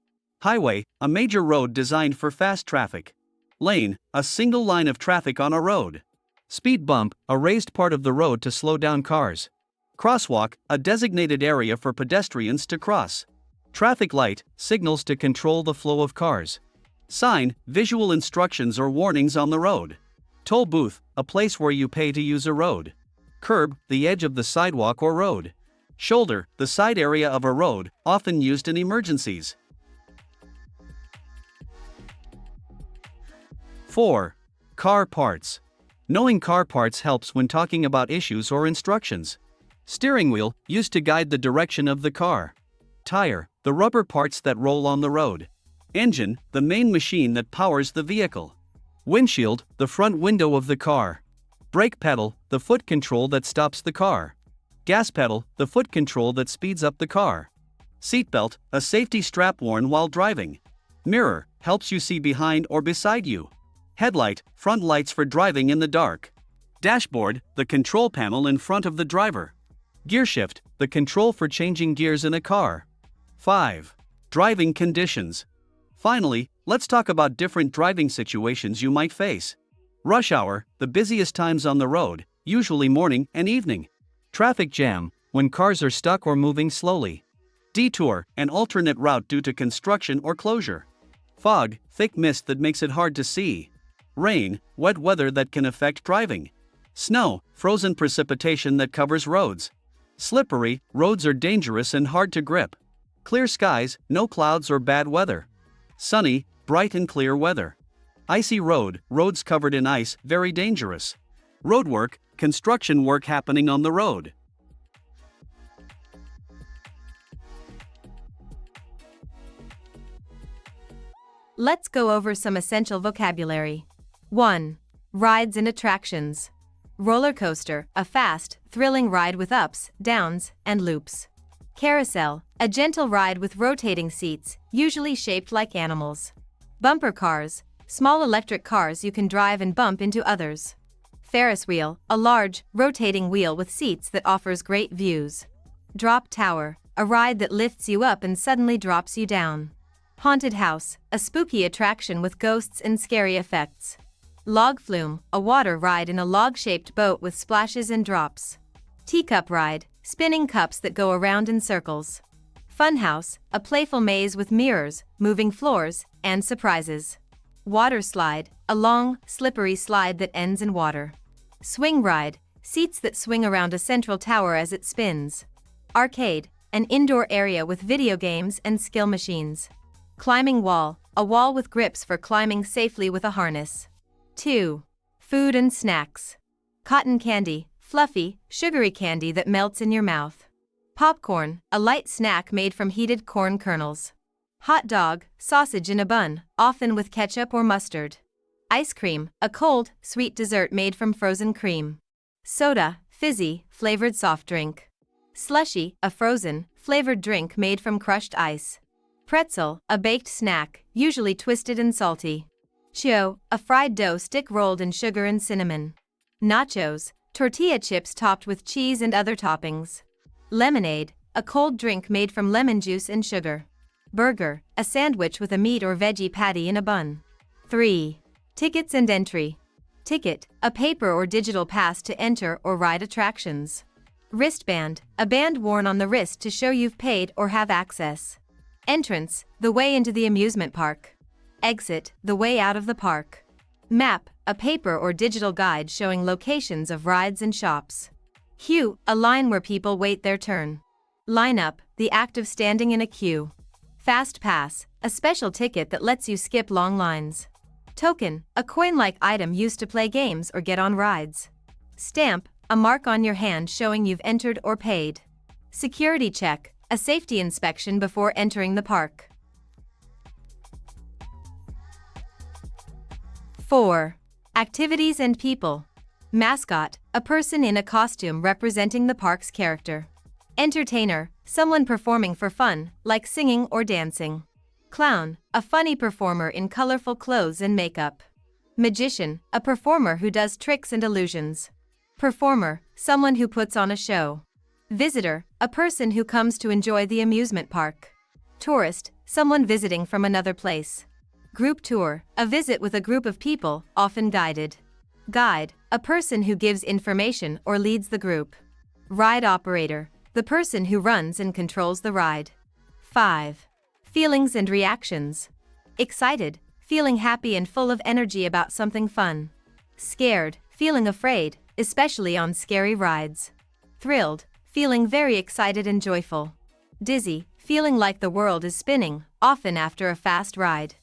Highway, a major road designed for fast traffic. Lane, a single line of traffic on a road. Speed bump, a raised part of the road to slow down cars. Crosswalk, a designated area for pedestrians to cross. Traffic light, signals to control the flow of cars. Sign, visual instructions or warnings on the road. Toll booth, a place where you pay to use a road. Curb, the edge of the sidewalk or road. Shoulder, the side area of a road, often used in emergencies. 4. Car parts. Knowing car parts helps when talking about issues or instructions. Steering wheel, used to guide the direction of the car. Tire, the rubber parts that roll on the road. Engine, the main machine that powers the vehicle. Windshield, the front window of the car. Brake pedal, the foot control that stops the car. Gas pedal, the foot control that speeds up the car. Seatbelt, a safety strap worn while driving. Mirror, helps you see behind or beside you. Headlight, front lights for driving in the dark. Dashboard, the control panel in front of the driver. Gearshift, the control for changing gears in a car. 5. Driving conditions. Finally, let's talk about different driving situations you might face. Rush hour, the busiest times on the road, usually morning and evening. Traffic jam, when cars are stuck or moving slowly. Detour, an alternate route due to construction or closure. Fog, thick mist that makes it hard to see. Rain, wet weather that can affect driving. Snow, frozen precipitation that covers roads. Slippery, roads are dangerous and hard to grip. Clear skies, no clouds or bad weather. Sunny, bright and clear weather. Icy road, roads covered in ice, very dangerous. Roadwork, construction work happening on the road. Let's go over some essential vocabulary. 1. Rides and attractions. Roller coaster, a fast, thrilling ride with ups, downs, and loops. Carousel, a gentle ride with rotating seats, usually shaped like animals. Bumper cars, small electric cars you can drive and bump into others. Ferris wheel, a large, rotating wheel with seats that offers great views. Drop tower, a ride that lifts you up and suddenly drops you down. Haunted house, a spooky attraction with ghosts and scary effects. Log flume, a water ride in a log-shaped boat with splashes and drops. Teacup ride, spinning cups that go around in circles. Funhouse, a playful maze with mirrors, moving floors, and surprises. Water slide, a long, slippery slide that ends in water. Swing ride, seats that swing around a central tower as it spins. Arcade, an indoor area with video games and skill machines. Climbing wall, a wall with grips for climbing safely with a harness. 2. Food and snacks. Cotton candy, fluffy, sugary candy that melts in your mouth. Popcorn, a light snack made from heated corn kernels. Hot dog, sausage in a bun, often with ketchup or mustard. Ice cream, a cold, sweet dessert made from frozen cream. Soda, fizzy, flavored soft drink. Slushy, a frozen, flavored drink made from crushed ice. Pretzel, a baked snack, usually twisted and salty. Chio, a fried dough stick rolled in sugar and cinnamon. Nachos, tortilla chips topped with cheese and other toppings. Lemonade, a cold drink made from lemon juice and sugar. Burger, a sandwich with a meat or veggie patty in a bun. 3. Tickets and entry. Ticket, a paper or digital pass to enter or ride attractions. Wristband, a band worn on the wrist to show you've paid or have access. Entrance, the way into the amusement park. Exit, the way out of the park. Map, a paper or digital guide showing locations of rides and shops. Queue, a line where people wait their turn. Line up, the act of standing in a queue. Fast pass, a special ticket that lets you skip long lines. Token, a coin-like item used to play games or get on rides. Stamp, a mark on your hand showing you've entered or paid. Security check, a safety inspection before entering the park. 4. Activities and people. Mascot, a person in a costume representing the park's character. Entertainer, someone performing for fun, like singing or dancing. Clown, a funny performer in colorful clothes and makeup. Magician, a performer who does tricks and illusions. Performer, someone who puts on a show. Visitor, a person who comes to enjoy the amusement park. Tourist, someone visiting from another place. Group tour, a visit with a group of people, often guided. Guide, a person who gives information or leads the group. Ride operator, the person who runs and controls the ride. 5. Feelings and reactions. Excited, feeling happy and full of energy about something fun. Scared, feeling afraid, especially on scary rides. Thrilled, feeling very excited and joyful. Dizzy, feeling like the world is spinning, often after a fast ride.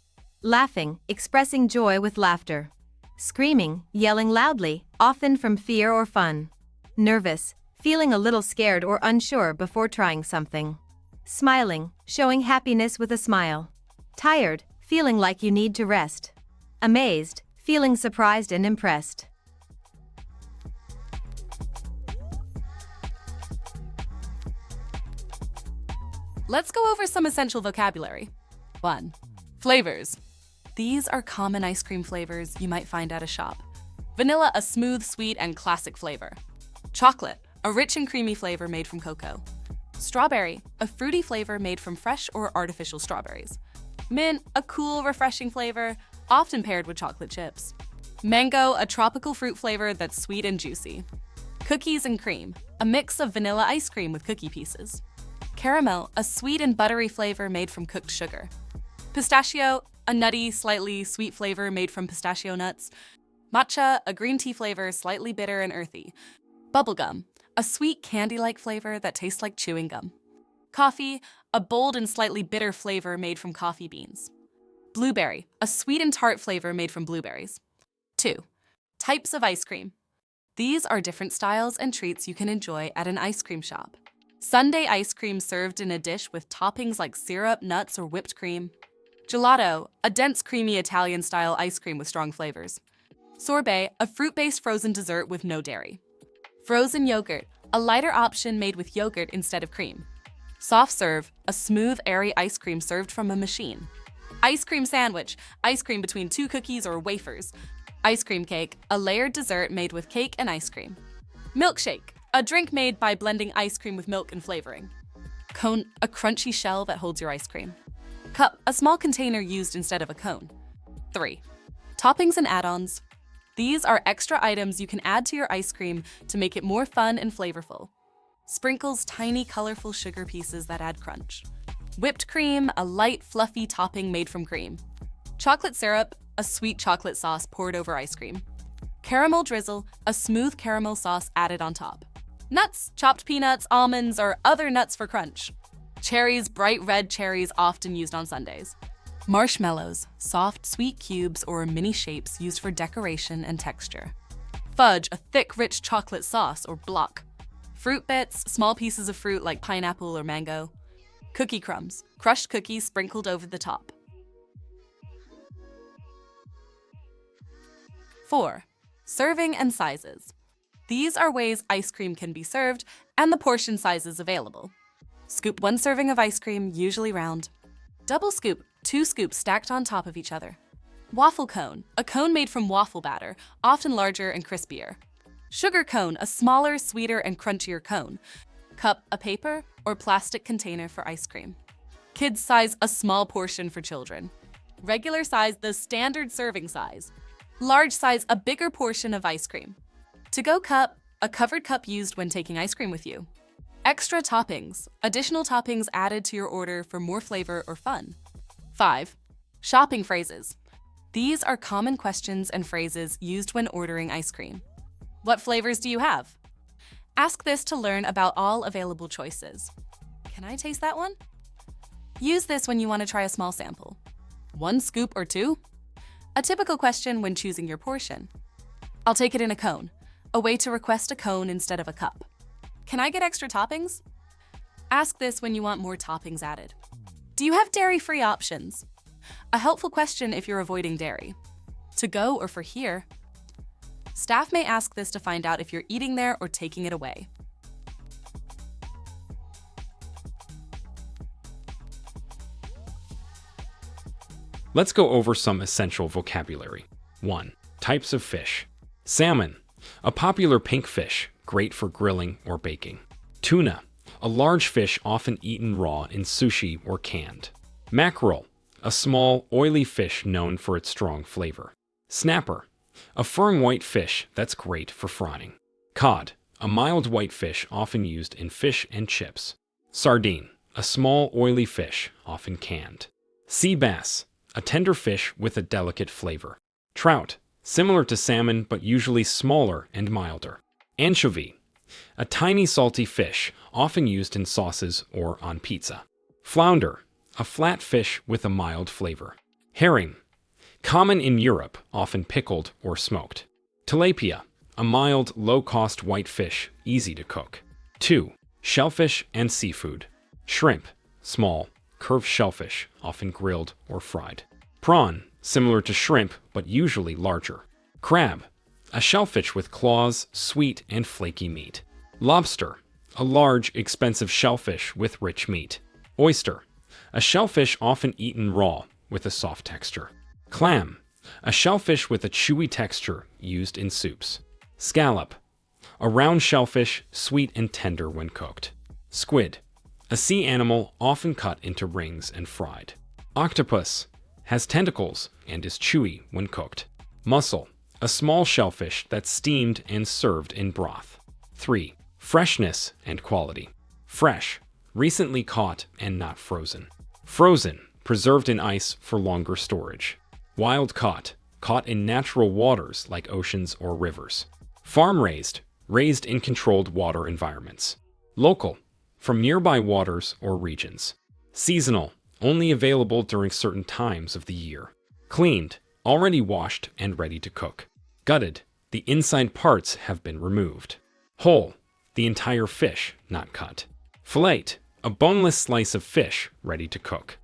Laughing, expressing joy with laughter. Screaming, yelling loudly, often from fear or fun. Nervous, feeling a little scared or unsure before trying something. Smiling, showing happiness with a smile. Tired, feeling like you need to rest. Amazed, feeling surprised and impressed. Let's go over some essential vocabulary. 1. Flavors. These are common ice cream flavors you might find at a shop. Vanilla, a smooth, sweet, and classic flavor. Chocolate, a rich and creamy flavor made from cocoa. Strawberry, a fruity flavor made from fresh or artificial strawberries. Mint, a cool, refreshing flavor, often paired with chocolate chips. Mango, a tropical fruit flavor that's sweet and juicy. Cookies and cream, a mix of vanilla ice cream with cookie pieces. Caramel, a sweet and buttery flavor made from cooked sugar. Pistachio, a nutty, slightly sweet flavor made from pistachio nuts. Matcha, a green tea flavor, slightly bitter and earthy. Bubblegum, a sweet candy-like flavor that tastes like chewing gum. Coffee, a bold and slightly bitter flavor made from coffee beans. Blueberry, a sweet and tart flavor made from blueberries. 2. Types of ice cream. These are different styles and treats you can enjoy at an ice cream shop. Sundae ice cream served in a dish with toppings like syrup, nuts, or whipped cream. Gelato, a dense, creamy Italian-style ice cream with strong flavors. Sorbet, a fruit-based frozen dessert with no dairy. Frozen yogurt, a lighter option made with yogurt instead of cream. Soft serve, a smooth, airy ice cream served from a machine. Ice cream sandwich, ice cream between 2 cookies or wafers. Ice cream cake, a layered dessert made with cake and ice cream. Milkshake, a drink made by blending ice cream with milk and flavoring. Cone, a crunchy shell that holds your ice cream. Cup, a small container used instead of a cone. 3. Toppings and add-ons. These are extra items you can add to your ice cream to make it more fun and flavorful. Sprinkles, tiny, colorful sugar pieces that add crunch. Whipped cream, a light, fluffy topping made from cream. Chocolate syrup, a sweet chocolate sauce poured over ice cream. Caramel drizzle, a smooth caramel sauce added on top. Nuts, chopped peanuts, almonds, or other nuts for crunch. Cherries, bright red cherries often used on sundaes. Marshmallows, soft, sweet cubes or mini shapes used for decoration and texture. Fudge, a thick, rich chocolate sauce or block. Fruit bits, small pieces of fruit like pineapple or mango. Cookie crumbs, crushed cookies sprinkled over the top. 4. Serving and sizes. These are ways ice cream can be served and the portion sizes available. Scoop 1 serving of ice cream, usually round. Double scoop, 2 scoops stacked on top of each other. Waffle cone, a cone made from waffle batter, often larger and crispier. Sugar cone, a smaller, sweeter, and crunchier cone. Cup, a paper or plastic container for ice cream. Kids size, a small portion for children. Regular size, the standard serving size. Large size, a bigger portion of ice cream. To-go cup, a covered cup used when taking ice cream with you. Extra toppings, additional toppings added to your order for more flavor or fun. 5. Shopping phrases. These are common questions and phrases used when ordering ice cream. What flavors do you have? Ask this to learn about all available choices. Can I taste that one? Use this when you want to try a small sample. 1 scoop or 2? A typical question when choosing your portion. I'll take it in a cone. A way to request a cone instead of a cup. Can I get extra toppings? Ask this when you want more toppings added. Do you have dairy-free options? A helpful question if you're avoiding dairy. To go or for here? Staff may ask this to find out if you're eating there or taking it away. Let's go over some essential vocabulary. 1. Types of fish. Salmon, a popular pink fish, great for grilling or baking. Tuna, a large fish often eaten raw in sushi or canned. Mackerel, a small, oily fish known for its strong flavor. Snapper, a firm white fish that's great for frying. Cod, a mild white fish often used in fish and chips. Sardine, a small, oily fish, often canned. Sea bass, a tender fish with a delicate flavor. Trout, similar to salmon but usually smaller and milder. Anchovy, a tiny salty fish, often used in sauces or on pizza. Flounder, a flat fish with a mild flavor. Herring, Common in Europe, often pickled or smoked. Tilapia, a mild, low-cost white fish, easy to cook. 2. Shellfish and seafood. Shrimp, small, curved shellfish, often grilled or fried. Prawn, similar to shrimp but usually larger. Crab, a shellfish with claws, sweet and flaky meat. Lobster, a large, expensive shellfish with rich meat. Oyster, a shellfish often eaten raw with a soft texture. Clam, a shellfish with a chewy texture used in soups. Scallop, a round shellfish, sweet and tender when cooked. Squid, a sea animal often cut into rings and fried. Octopus, has tentacles and is chewy when cooked. Mussel, a small shellfish that's steamed and served in broth. 3. Freshness and quality. Fresh, recently caught and not frozen. Frozen, preserved in ice for longer storage. Wild caught, caught in natural waters like oceans or rivers. Farm raised, raised in controlled water environments. Local, from nearby waters or regions. Seasonal, only available during certain times of the year. Cleaned, already washed and ready to cook. Gutted, the inside parts have been removed. Whole, the entire fish, not cut. Fillet, a boneless slice of fish ready to cook.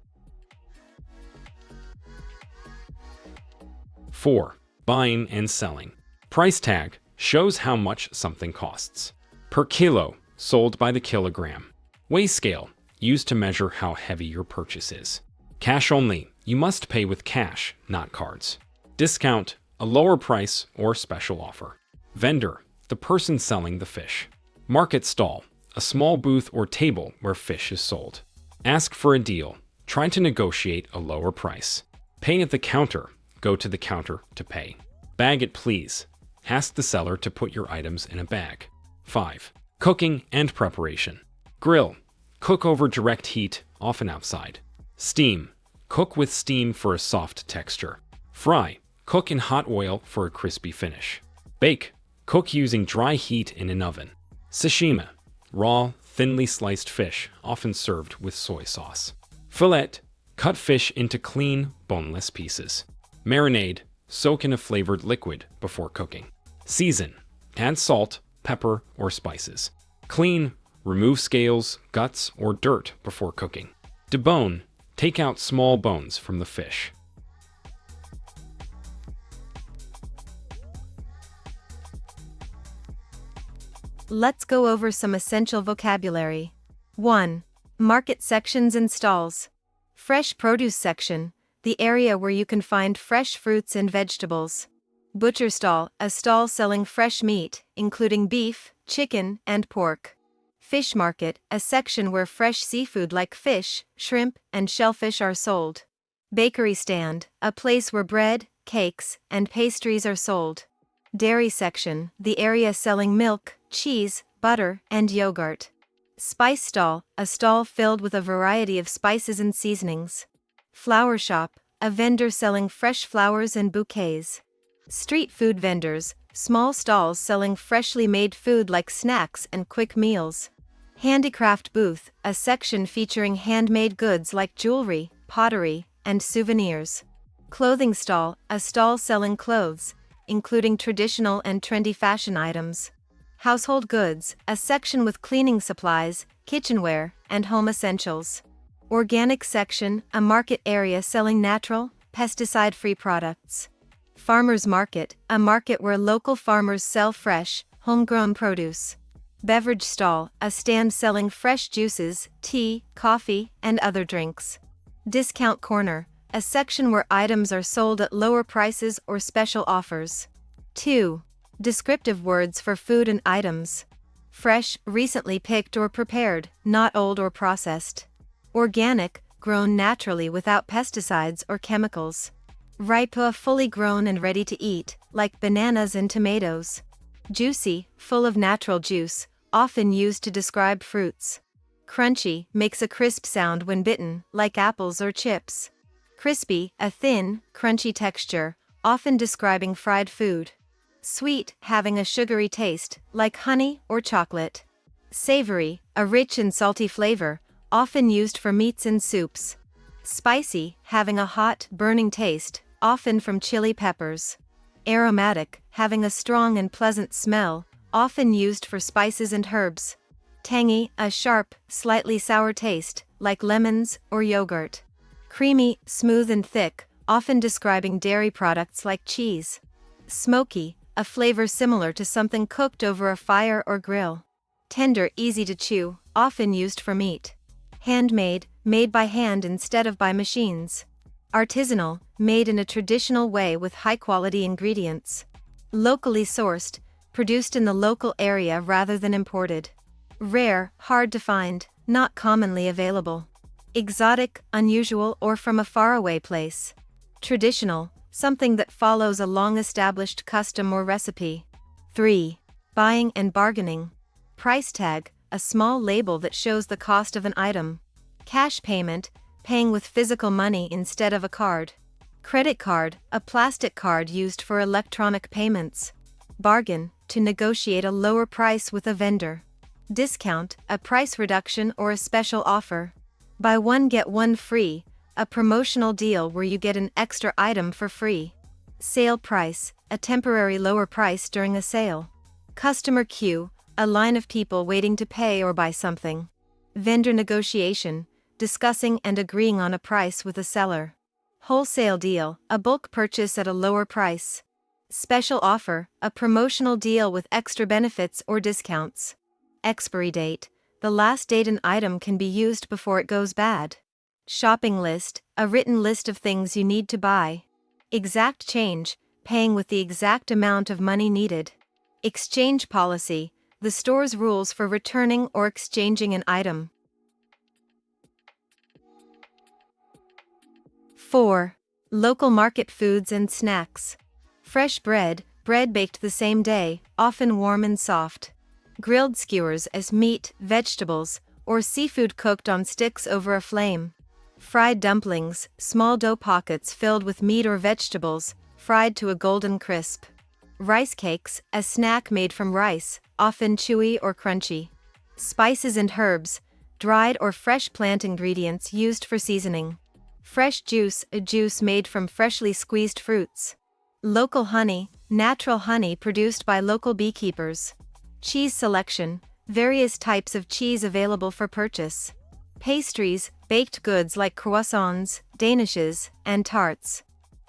4. Buying and selling. Price tag shows how much something costs. Per kilo, sold by the kilogram. Weigh scale, used to measure how heavy your purchase is. Cash only, you must pay with cash, not cards. Discount, a lower price or special offer. Vendor, the person selling the fish. Market stall, a small booth or table where fish is sold. Ask for a deal, try to negotiate a lower price. Pay at the counter, go to the counter to pay. Bag it please, ask the seller to put your items in a bag. 5. Cooking and preparation. Grill, cook over direct heat, often outside. Steam, cook with steam for a soft texture. Fry, cook in hot oil for a crispy finish. Bake, cook using dry heat in an oven. Sashimi, raw, thinly sliced fish, often served with soy sauce. Fillet, cut fish into clean, boneless pieces. Marinade, soak in a flavored liquid before cooking. Season, add salt, pepper, or spices. Clean, remove scales, guts, or dirt before cooking. Debone, take out small bones from the fish. Let's go over some essential vocabulary. 1. Market sections and stalls. Fresh produce section, the area where you can find fresh fruits and vegetables. Butcher stall, a stall selling fresh meat, including beef, chicken, and pork. Fish market, a section where fresh seafood like fish, shrimp, and shellfish are sold. Bakery stand, a place where bread, cakes, and pastries are sold. Dairy section, the area selling milk, cheese, butter, and yogurt. Spice stall, a stall filled with a variety of spices and seasonings. Flower shop, a vendor selling fresh flowers and bouquets. Street food vendors, small stalls selling freshly made food like snacks and quick meals. Handicraft booth, a section featuring handmade goods like jewelry, pottery, and souvenirs. Clothing stall, a stall selling clothes, including traditional and trendy fashion items. Household goods, a section with cleaning supplies, kitchenware, and home essentials. Organic section, a market area selling natural, pesticide-free products. Farmers market, a market where local farmers sell fresh, homegrown produce. Beverage stall, a stand selling fresh juices, tea, coffee, and other drinks. Discount corner, a section where items are sold at lower prices or special offers. 2. Descriptive words for food and items. Fresh, recently picked or prepared, not old or processed. Organic, grown naturally without pesticides or chemicals. Ripe, fully grown and ready to eat, like bananas and tomatoes. Juicy, full of natural juice, often used to describe fruits. Crunchy, makes a crisp sound when bitten, like apples or chips. Crispy, a thin, crunchy texture, often describing fried food. Sweet, having a sugary taste, like honey or chocolate. Savory, a rich and salty flavor, often used for meats and soups. Spicy, having a hot, burning taste, often from chili peppers. Aromatic, having a strong and pleasant smell, often used for spices and herbs. Tangy, a sharp, slightly sour taste, like lemons or yogurt. Creamy, smooth and thick, often describing dairy products like cheese. Smoky, a flavor similar to something cooked over a fire or grill. Tender, easy to chew, often used for meat. Handmade, made by hand instead of by machines. Artisanal, made in a traditional way with high-quality ingredients. Locally sourced, produced in the local area rather than imported. Rare, hard to find, not commonly available. Exotic, unusual or from a faraway place. Traditional, something that follows a long-established custom or recipe. 3. Buying and bargaining. Price tag, a small label that shows the cost of an item. Cash payment, paying with physical money instead of a card. Credit card, a plastic card used for electronic payments. Bargain, to negotiate a lower price with a vendor. Discount, a price reduction or a special offer. Buy one get one free, a promotional deal where you get an extra item for free. Sale price, a temporary lower price during a sale. Customer queue, a line of people waiting to pay or buy something. Vendor negotiation, discussing and agreeing on a price with a seller. Wholesale deal, a bulk purchase at a lower price. Special offer, a promotional deal with extra benefits or discounts. Expiry date, the last date an item can be used before it goes bad. Shopping list, a written list of things you need to buy. Exact change, paying with the exact amount of money needed. Exchange policy, the store's rules for returning or exchanging an item. 4. Local market foods and snacks. Fresh bread, bread baked the same day, often warm and soft. Grilled skewers as meat, vegetables, or seafood cooked on sticks over a flame. Fried dumplings, small dough pockets filled with meat or vegetables, fried to a golden crisp. Rice cakes, a snack made from rice, often chewy or crunchy. Spices and herbs, dried or fresh plant ingredients used for seasoning. Fresh juice, a juice made from freshly squeezed fruits. Local honey, natural honey produced by local beekeepers. Cheese selection, various types of cheese available for purchase. Pastries, baked goods like croissants, danishes, and tarts.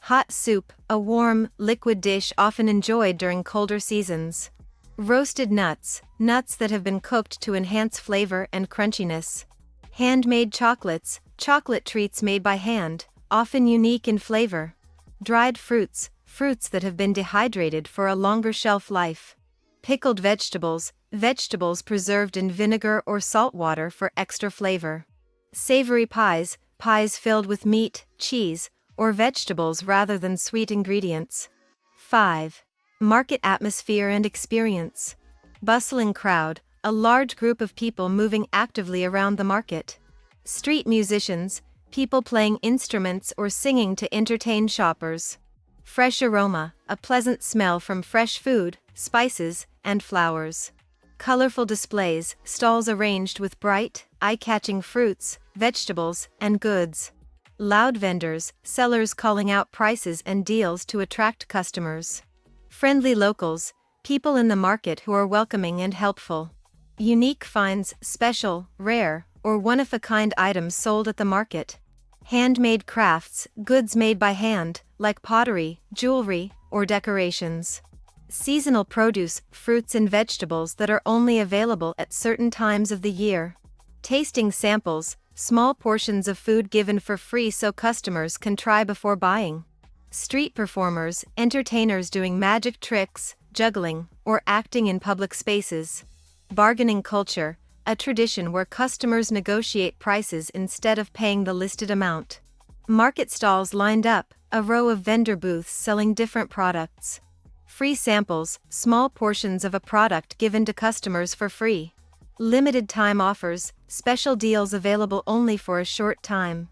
Hot soup, a warm, liquid dish often enjoyed during colder seasons. Roasted nuts, nuts that have been cooked to enhance flavor and crunchiness. Handmade chocolates, chocolate treats made by hand, often unique in flavor. Dried fruits, fruits that have been dehydrated for a longer shelf life. Pickled vegetables, vegetables preserved in vinegar or salt water for extra flavor. Savory pies, pies filled with meat, cheese, or vegetables rather than sweet ingredients. 5. Market atmosphere and experience. Bustling crowd, a large group of people moving actively around the market. Street musicians, people playing instruments or singing to entertain shoppers. Fresh aroma, a pleasant smell from fresh food, spices, and flowers. Colorful displays, stalls arranged with bright, eye-catching fruits, vegetables, and goods. Loud vendors, sellers calling out prices and deals to attract customers. Friendly locals, people in the market who are welcoming and helpful. Unique finds, special, rare, or one-of-a-kind items sold at the market. Handmade crafts, goods made by hand, like pottery, jewelry, or decorations. Seasonal produce, fruits and vegetables that are only available at certain times of the year. Tasting samples, small portions of food given for free so customers can try before buying. Street performers, entertainers doing magic tricks, juggling, or acting in public spaces. Bargaining culture, a tradition where customers negotiate prices instead of paying the listed amount. Market stalls lined up, a row of vendor booths selling different products. Free samples, small portions of a product given to customers for free. Limited time offers, special deals available only for a short time.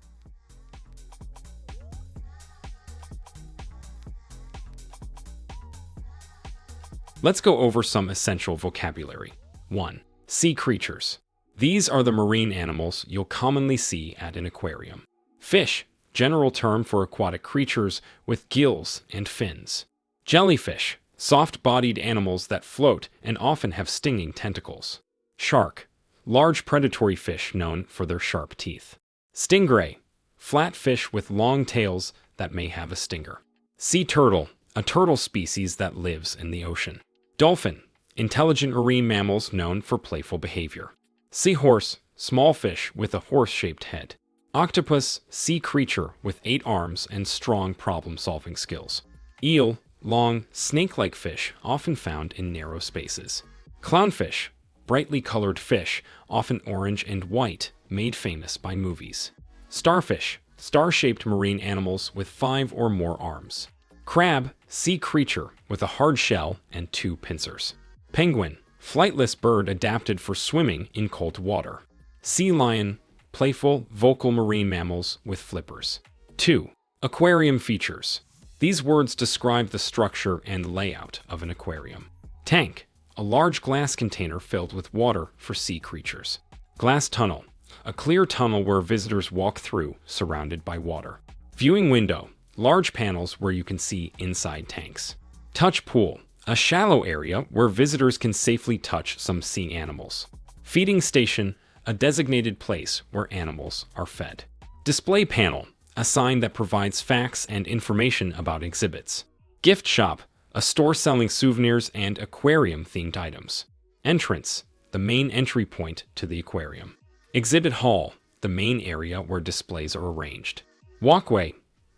Let's go over some essential vocabulary. 1. Sea creatures. These are the marine animals you'll commonly see at an aquarium. Fish, general term for aquatic creatures with gills and fins. Jellyfish, soft-bodied animals that float and often have stinging tentacles. Shark, large predatory fish known for their sharp teeth. Stingray, flat fish with long tails that may have a stinger. Sea turtle, a turtle species that lives in the ocean. Dolphin, intelligent marine mammals known for playful behavior. Seahorse, small fish with a horse-shaped head. Octopus, sea creature with 8 arms and strong problem-solving skills. Eel, long, snake-like fish often found in narrow spaces. Clownfish, brightly colored fish, often orange and white, made famous by movies. Starfish, star-shaped marine animals with 5 or more arms. Crab, sea creature with a hard shell and 2 pincers. Penguin, flightless bird adapted for swimming in cold water. Sea lion, playful, vocal marine mammals with flippers. 2. Aquarium features. These words describe the structure and layout of an aquarium. Tank, a large glass container filled with water for sea creatures. Glass tunnel, a clear tunnel where visitors walk through, surrounded by water. Viewing window, large panels where you can see inside tanks. Touch pool, a shallow area where visitors can safely touch some sea animals. Feeding station, a designated place where animals are fed. Display panel, a sign that provides facts and information about exhibits. Gift shop, a store selling souvenirs and aquarium-themed items. Entrance, the main entry point to the aquarium. Exhibit hall, the main area where displays are arranged. Walkway,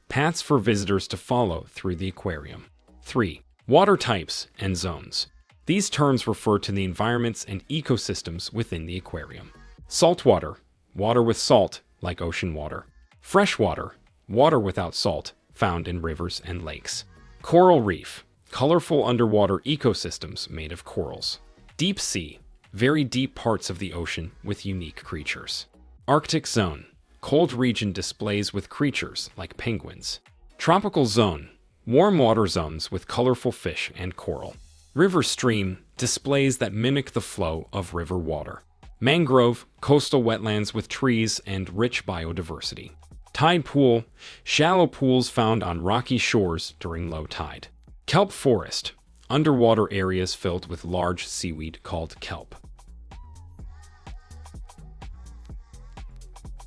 paths for visitors to follow through the aquarium. 3. Water types and zones. These terms refer to the environments and ecosystems within the aquarium. Saltwater, water with salt, like ocean water. Freshwater, water without salt, found in rivers and lakes. Coral reef, colorful underwater ecosystems made of corals. Deep sea, very deep parts of the ocean with unique creatures. Arctic zone, cold region displays with creatures like penguins. Tropical zone, warm water zones with colorful fish and coral. River stream, displays that mimic the flow of river water. Mangrove, coastal wetlands with trees and rich biodiversity. Tide pool, shallow pools found on rocky shores during low tide. Kelp forest, underwater areas filled with large seaweed called kelp.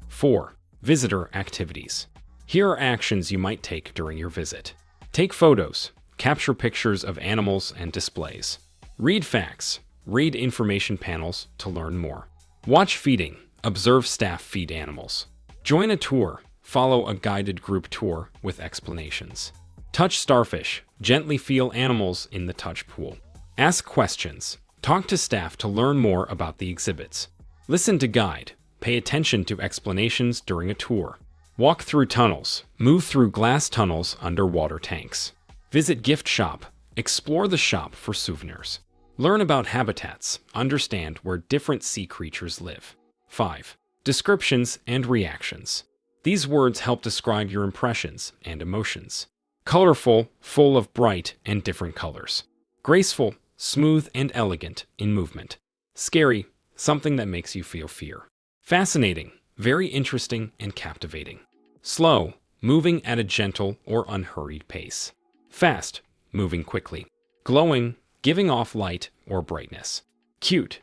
4. Visitor activities. Here are actions you might take during your visit. Take photos, capture pictures of animals and displays. Read facts, read information panels to learn more. Watch feeding, observe staff feed animals. Join a tour, follow a guided group tour with explanations. Touch starfish, gently feel animals in the touch pool. Ask questions, talk to staff to learn more about the exhibits. Listen to guide, pay attention to explanations during a tour. Walk through tunnels, move through glass tunnels under water tanks. Visit gift shop, explore the shop for souvenirs. Learn about habitats, understand where different sea creatures live. 5. Descriptions and reactions. These words help describe your impressions and emotions. Colorful, full of bright and different colors. Graceful, smooth and elegant in movement. Scary, something that makes you feel fear. Fascinating, very interesting and captivating. Slow, moving at a gentle or unhurried pace. Fast, moving quickly. Glowing, giving off light or brightness. Cute,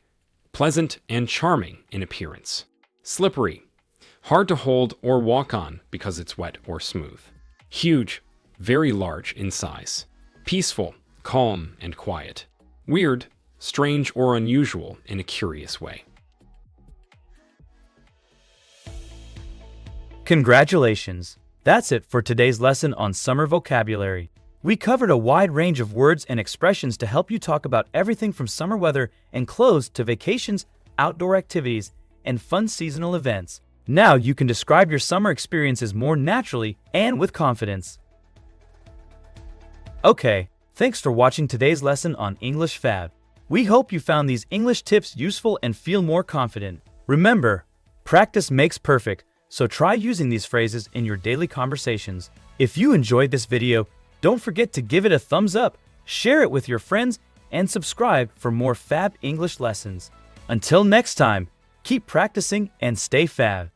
pleasant and charming in appearance. Slippery, hard to hold or walk on because it's wet or smooth. Huge, very large in size. Peaceful, calm and quiet. Weird, strange or unusual in a curious way. Congratulations! That's it for today's lesson on summer vocabulary. We covered a wide range of words and expressions to help you talk about everything from summer weather and clothes to vacations, outdoor activities, and fun seasonal events. Now you can describe your summer experiences more naturally and with confidence. Okay, thanks for watching today's lesson on English Fab. We hope you found these English tips useful and feel more confident. Remember, practice makes perfect, so try using these phrases in your daily conversations. If you enjoyed this video, don't forget to give it a thumbs up, share it with your friends, and subscribe for more Fab English lessons. Until next time, keep practicing and stay Fab.